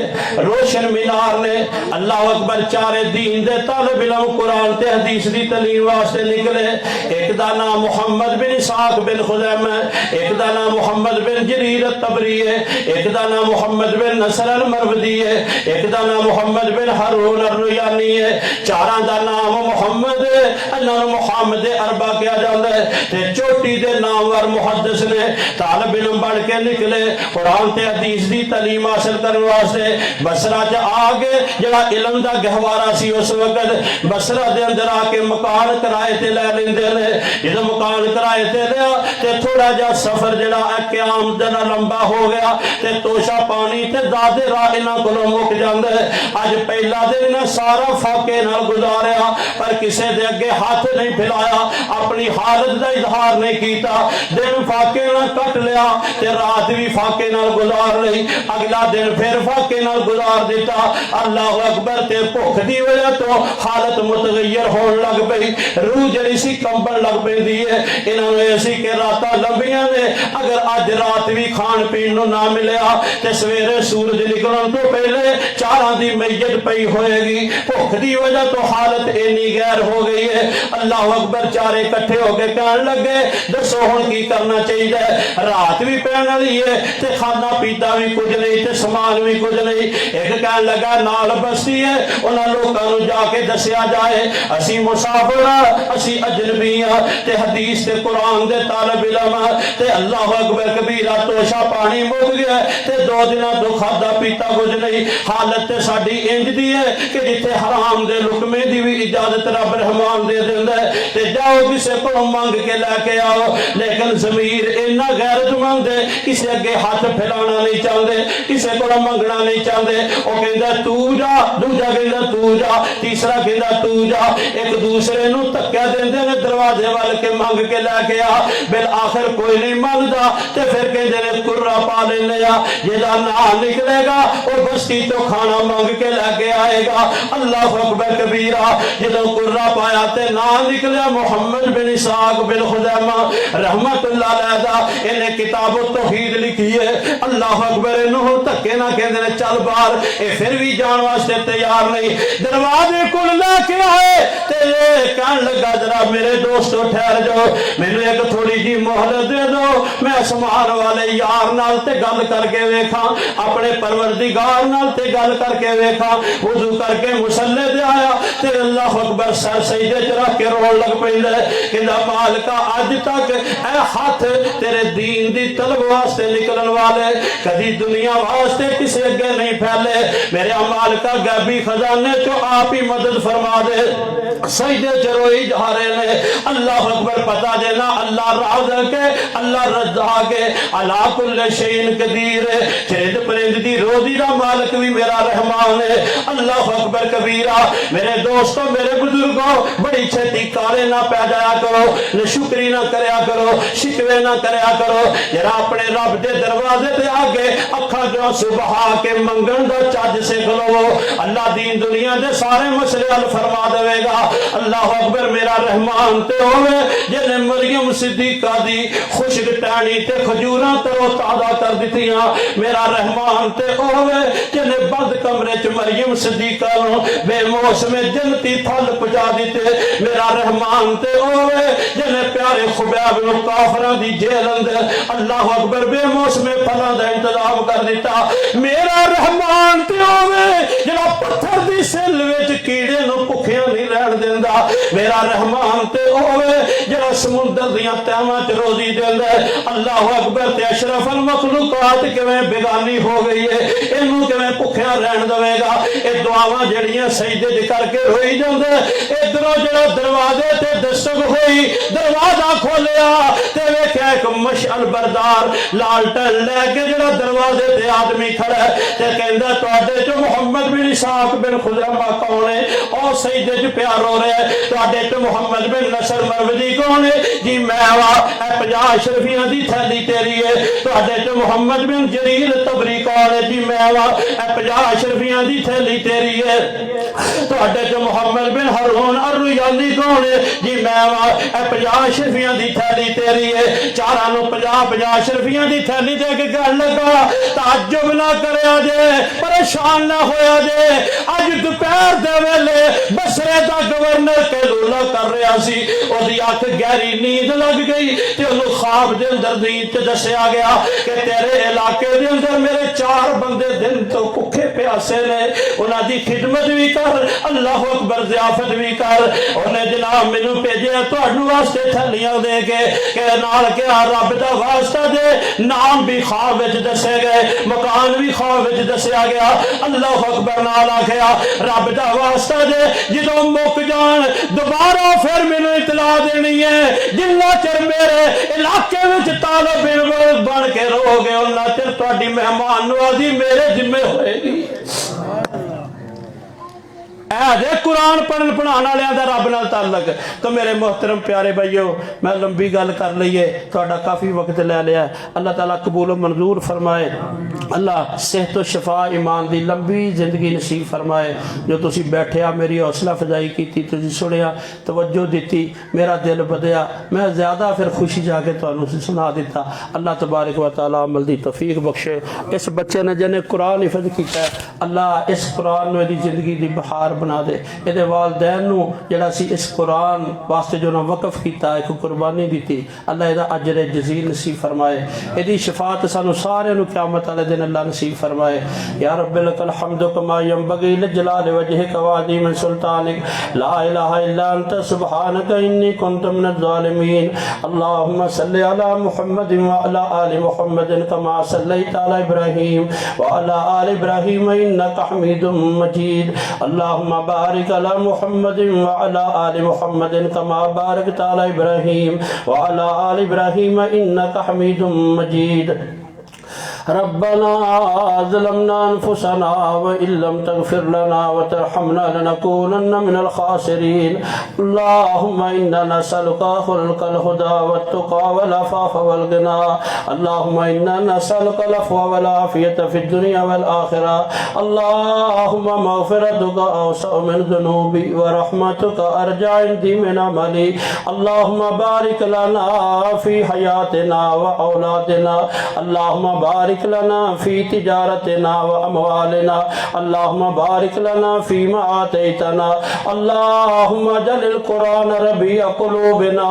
روشن مینار نے، اللہ اکبر 4 دین دے طالب علم قرآن تے حدیث دی تعلیم واسطے نکلے۔ ایک دا نام محمد بن اسحاق بن خزیمہ، ایک دا نام محمد بن جریر الطبری ہے، ایک دا نام محمد بن نصر المروزی ہے، ایک دا نام محمد بن ہارون الریانی ہے، 4 دا نام محمد ہے، اللہ محمد اربا کیا جاتا ہے۔ تے چوٹی دے نامور محدث نے طالب علم بڑھ کے نکلے قرآن تے حدیث دی تعلیم حاصل کرنے واسطے بصرہ چ آگے جڑا علم دا گہوارہ سی اس وقت بصرہ دے اندر آ کے مکان کرائے تے لے لیندے نے۔ جدوں مکان کرائے تے لیا تے تھوڑا جا سفر جڑا ہے قیام دنا لمبا ہو گیا تے توشا پانی تے دادے راہ انہاں کولوں مک جاندا ہے۔ اج پہلا دن سارا فاقے نال گزاریا پر کسے دے اگے ہاتھ نہیں پھیلایا، اپنی حالت دا اظہار نہیں کیتا، دن فاقے نال کٹ لیا تے رات بھی فاقے نال گزار لئی، اگلا دن پھر فاقے نال گزار دیتا۔ اللہ اکبر تے بھوک دی وجہ تو حالت متغیر ہون لگ پئی، روح جڑی سی کمبن لگ پیندی ہے۔ انہاں نے ایسی کہ راتاں لمبیاں نے، اگر اج رات بھی کھان پین نو نہ ملیا تے سویرے سورج نکلن تو پہلے 4 دی میت پئی ہوئے گی۔ بھوک دی وجہ تو حالت اینی غیر ہو گئی ہے۔ اللہ اکبر 4 اکٹھے ہو کے کہن لگے دسو ہن کی کرنا چاہیے، رات بھی پین والی ہے تے کھانا پیتا بھی کچھ نہیں تے سامان بھی کچھ نہیں۔ ایک کہن لگا نال بستی ہے، انہاں لوکاں نوں جا کے دسیا جائے اسی مسافر ہاں، اسی اجنبی ہاں تے حدیث تے قرآن دے طالب علم ہاں تے اللہ اکبر کبیرہ توشا پانی مک گیا تے 2 دنوں تو کھادا پیتا کچھ نہیں۔ حالت تے ساڈی انج دی ہے کہ جتھے حرام دے لقمے دی بھی اجازت رب رحمان دے دیندا ہے تے جاؤ کسے کو منگ کے لے کے آؤ، لیکن ضمیر اینا غیرت مند ہے کسے اگے ہاتھ پھیلانا نہیں چاہتے، کسے کو منگنا نہیں چاہتے۔ وہ کہندا تو جا، دوجا کہندا تو جا، تیسرا کہندا تو جا، ایک دوسرے نو تکیا دیندے نے دروازے وال کے منگ کے لے کے آ۔ بالآخر کوئی نہیں منگدا تے پھر کہندے نے کرا پا لینے آ، جہاں نہ نکلے گا وہ بستی تو کھانا منگ کے لے کے آئے گا۔ اللہ اکبر کبیرہ جدوں کرا پایا تے نہ نکلیا محمد بن اسحاق بن خزیمہ رحمت اللہ علیہ دا، انہیں کتاب التوحید لکھی ہے۔ اللہ اکبر انہوں تکے نہ کہندے نے چل باہر، اے پھر بھی جان واسطے تیار نہیں، دروازے کل لے کے آئے تے کہن لگا ذرا میرے دوستو ٹھہر جاؤ، مینوں ایک تھوڑی جی مہلت دے دو، میں اسمان والے یار نال تے گل کر کے ویکھاں، اپنے پروردگار نال تے گل کر کے ویکھاں۔ وضو کر کے مصلی تے آیا تے اللہ اکبر سر سجدے چ رکھ کے رون لگ پیندا ہے، کہندا مالکا اج تک اے ہاتھ تیرے دین دی طلب واسطے نکلن والے کدی دنیا واسطے کسی اگے نہیں پھیلے، میرے مالکا غیبی خزانے چو آپ ہی مدد فرما دے۔ سجدے چ روئی جا رہے نے، اللہ اکبر پتا دینا اللہ رازق ہے، اللہ رزاق ہے، علی کل شیء قدیر ہے، چرند پرند دی روزی دا مالک بھی میرا رحمان ہے۔ اللہ اکبر کبیرہ میرے دوستو میرے بزرگوں بڑی چھتی کارے نہ پہ جایا کرو، نشکری نہ کریا کرو، شکوے نہ کریا کرو، جرا اپنے رب دے دروازے تے آگے اکھا جو صبح کے منگن دا چاج سے کھلو، اللہ دین دنیا دے سارے مسئلے حل فرما دے گا۔ اللہ اکبر میرا رحمان تے ہوئے جنہیں مریم صدیقہ دی خشک ٹہنی تے کھجوراں ترو تازہ کر دیتیاں، میرا رحمان تے ہوئے جنہیں بند کمرے چ مریم صدیقہ نو بے موسم جنتی پھل پجا دیتے، میرا رحمان تے ہوئے جنہیں پیارے خبیب نو کافراں دی جیل اندر اللہ اکبر بے موسم پھلاں دا انتظام کر دیتا، میرا رحمان تے ہوئے جنہاں پتھر دی سل وچ کیڑے نو بھکھیاں نہیں رہن دیندا، میرا رحمان تے ہوئے جنہاں سمندر دیاں تہواں چ روزی دیندا ہے۔ اللہ اکبر تے اشرف المخلوقات کیویں بیگانی ہو گئی ہے، اینوں کیویں بھکھیاں رہن دے گا۔ اے دعاواں جڑیاں سجدے کر کے ہوئی جاندے، ادھروں جڑا دروازے تے دستک ہوئی، دروازہ کھولیا تے ویکھیا ایک مشعل بردار لالٹن لے کے جڑا دروازے تے آدمی کھڑا ہے تے کہندا تواڈے چ محمد بن اسحاق بن خزیمہ کون ہے؟ او سجدے چ پیار ہو رہا ہے، تواڈے چ محمد بن نصر مروزی کون ہے؟ جی میں وا، اے 50 اشرفیاں دی تھیلی تیری ہے۔ تواڈے چ محمد بن جریر الطبری کون ہے؟ جی میں وا، اے 50 اشرفیاں دی تھیلی تیری ہے۔ تواڈے جو محمد بن ہارون الریانی کون ہے جی میں اے 50 شرفیاں دی تھیلی تیری ہے چاراں نو 50 شرفیاں دی تھیلی دے کے گھر لگا تعجب نہ کریا جے پریشان نہ ہویا جے اج دوپہر دے ویلے بصرے دا گورنر قیلولہ کر رہا سی اور اکھ گہری نیند لگ گئی تے انہوں خواب دے اندر نیند تے دسیا گیا کہ تیرے علاقے دے اندر میرے 4 بندے دن تو بھوکے پیاسے نے انہاں دی خدمت بھی کر اللہ اکبر ضیافت بھی کر انہیں جناب مینوں بھیجیا تہاڈو واسطے تھیلیاں دے کے کہ نال کیا رب دا واسطہ دے نام بھی خواب وچ دسے گئے مکان بھی خواب وچ دسیا گیا اللہ اکبر نال آکھیا رب دا واسطہ دے جدوں مک جان دوبارہ پھر مینوں اطلاع دینی ہے جنہ چر میرے علاقے وچ طالب علم بن کے رہو گے انہاں چر تہاڈی مہمان نوازی میرے ذمہ ہوئے گی اے قرآن پڑھن پڑھانا لیا دا رب نال تعلق تو میرے محترم پیارے بھائیو میں لمبی گل کر لئیے تھوڑا کافی وقت لے لیا اللہ تعالیٰ قبول و منظور فرمائے اللہ صحت و شفا ایمان دی لمبی زندگی نصیب فرمائے جو تسی بیٹھیا میری حوصلہ فضائی کی تھی تسی سنیا توجہ دیتی میرا دل بدیا میں زیادہ پھر خوشی جا کے تو انہوں سے سنا دیتا اللہ تبارک و تعالیٰ عمل دی توفیق بخشے اس بچے نے جنہیں قرآن حفظ کیتا ہے اللہ اس قرآن میں دی زندگی دی بہار بنا دے یہ والدین نو جڑا سی اس قرآن واسطے جو نہ وقف کیتا ایک قربانی دیتی اللہ یہ اجر جزیل نصیب فرمائے یہ شفاعت سانو سارے نو قیامت والے دن اللہ نصیب فرمائے یا رب لک الحمد کما ينبغي لجلال وجهك وعظیم سلطانك لا الہ الا انت سبحانك انی کنت من الظالمین اللہم صلی علی محمد وعلی آل محمد کما صلیت علی ابراہیم وعلی آل ابراہیم انک حمید مجید اللہم بارک علی محمد وعلی آل محمد کما بارکت علی ابراہیم وعلی آل ابراہیم انک حمید مجید ربنا ظلمنا انفسنا وان لم تغفر لنا وترحمنا لنكونن من الخاسرين اللهم انا نسألك خلق الهدى والتقى والعفاف والغنى اللهم انا نسألك العفو والعافية في الدنيا والآخرة اللهم مغفرتك اوسع من ذنوبي ورحمتك ارجع عندي من عملي اللهم بارك لنا في حياتنا واولادنا اللهم بارك لنا في تجارتنا واموالنا اللهم بارك لنا فيما آتيتنا اللهم اجعل القرآن ربيع قلوبنا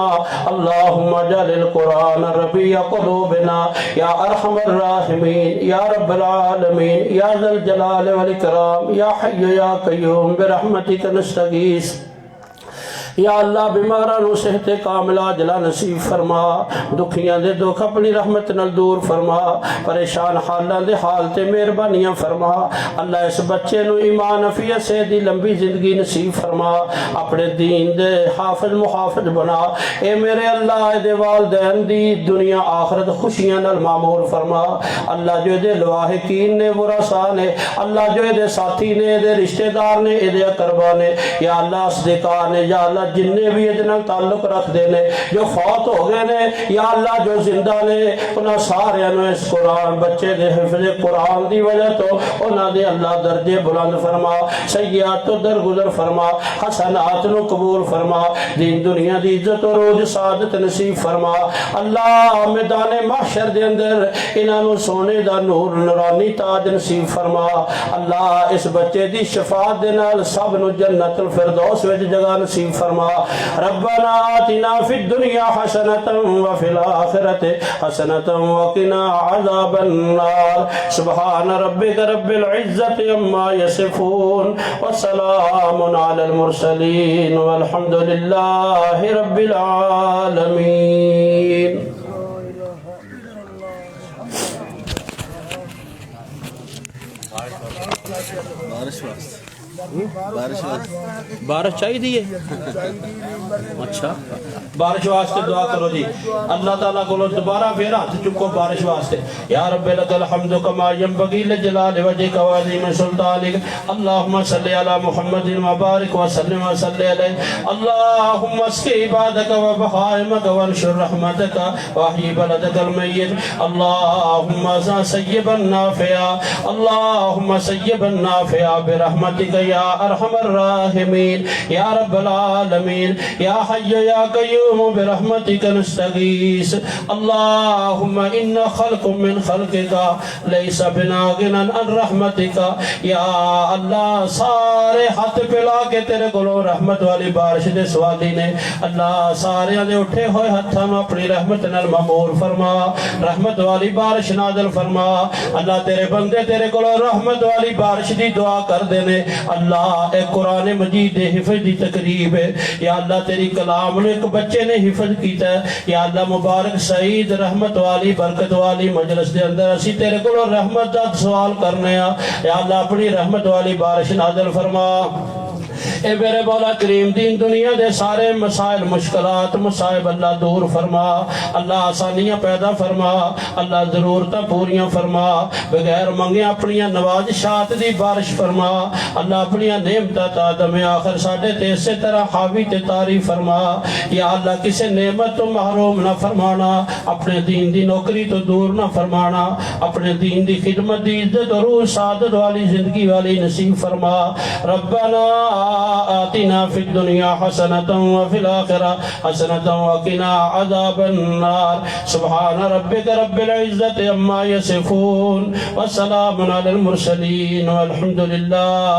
اللهم اجعل القرآن ربيع قلوبنا يا ارحم الراحمين يا رب العالمين يا ذا الجلال والاكرام يا حي يا قيوم برحمتك نستغيث یا اللہ بیمارہ نو صحت کاملہ جلا نصیب فرما دکھیاں دے دکھ اپنی رحمت نال دور فرما پریشان حالاں دے حال تے مہربانیاں فرما اللہ اس بچے نو ایمان عافیت سے دی لمبی زندگی نصیب فرما اپنے دین دے حافظ محافظ بنا اے میرے اللہ دے والدین دی دنیا آخرت خوشیاں نال معمور فرما اللہ جو دے لواحقین نے ورثاء نے اللہ جو دے ساتھی نے دے رشتہ دار نے دے اقربا نے یا اللہ اصدقاء نے یا اللہ جننے بھی ادنا تعلق رکھ دینے جو فوت ہو گئے نے یا اللہ جو زندہ نے انہاں سارے انہوں اس قرآن بچے دے حفظ قرآن دی وجہ تو انہاں دے اللہ درجے بلند فرما سیئات تو درگزر فرما حسنات نو قبول فرما دین دنیا دی عزت و روز سعادت نصیب فرما اللہ میدان محشر دے اندر انہاں نو سونے دا نور نورانی تاج نصیب فرما اللہ اس بچے دی شفاعت دے نال سب نو جنت الفردوس وچ جگہ نصیب فرما ربنا آتنا فی الدنیا حسنة وفی الآخرة حسنة وقنا عذاب النار سبحان ربک رب العزت عما یصفون وسلام علی المرسلین والحمد للہ رب العالمین بارش چاہیے دیئے اچھا بارش واسطے دعا کرو جی اللہ تعالیٰ کو دوبارہ پھر ہاتھ چکو بارش واسطے یا رب لک الحمد کما ينبغي لجلال وجهك وعظیم سلطانك اللهم صل على محمد وبارك وسلم وصلي عليه اللهم اسق عبادك وبهائمك وانشر رحمتك واحيي بلدك الميت اللهم سيبا نافعا اللهم سيبا نافعا برحمتك یا ارحم الراحمین یا رب العالمین یا حی یا قیوم برحمتک نستغیث اللہم ان خلق من خلقک لیس بناغنا عن رحمتک یا اللہ سارے ہاتھ پلا کے تیرے کولوں رحمت والی بارش دے سوالی نے اللہ سارے دے اٹھے ہوئے ہتھاں نوں اپنی رحمت نال معمور فرما رحمت والی بارش نازل فرما اللہ تیرے بندے تیرے کولوں رحمت والی بارش دی دعا کر دینے اللہ اے قرآن مجید دے حفظ دی تقریب ہے یا اللہ تیری کلام نے ایک بچے نے حفظ کیتا ہے یا اللہ مبارک سعید رحمت والی برکت والی مجلس دے اندر اسی تیرے کولوں رحمت دا سوال کرنے یا اللہ اپنی رحمت والی بارش نازل فرما اے میرے مولا کریم دین دنیا دے سارے مسائل مشکلات مصائب اللہ دور فرما اللہ آسانیاں پیدا فرما اللہ ضرورتاں پوریاں فرما بغیر منگے اپنی نوازشات دی بارش فرما اللہ اپنی نعمتاں تا دم آخر ساڈے تے اسی طرح حاوی تے طاری فرما یا اللہ کسے نعمت تو محروم نہ فرمانا اپنے دین دی نوکری تو دور نہ فرمانا اپنے دین دی خدمت دی عزت اور روح سعادت والی زندگی والی نصیب فرما ربنا آتنا فی الدنیا حسنة وفی الآخرہ حسنة وقنا عذاب النار سبحان ربک رب العزت عما یصفون وسلام علی المرسلین والحمد للہ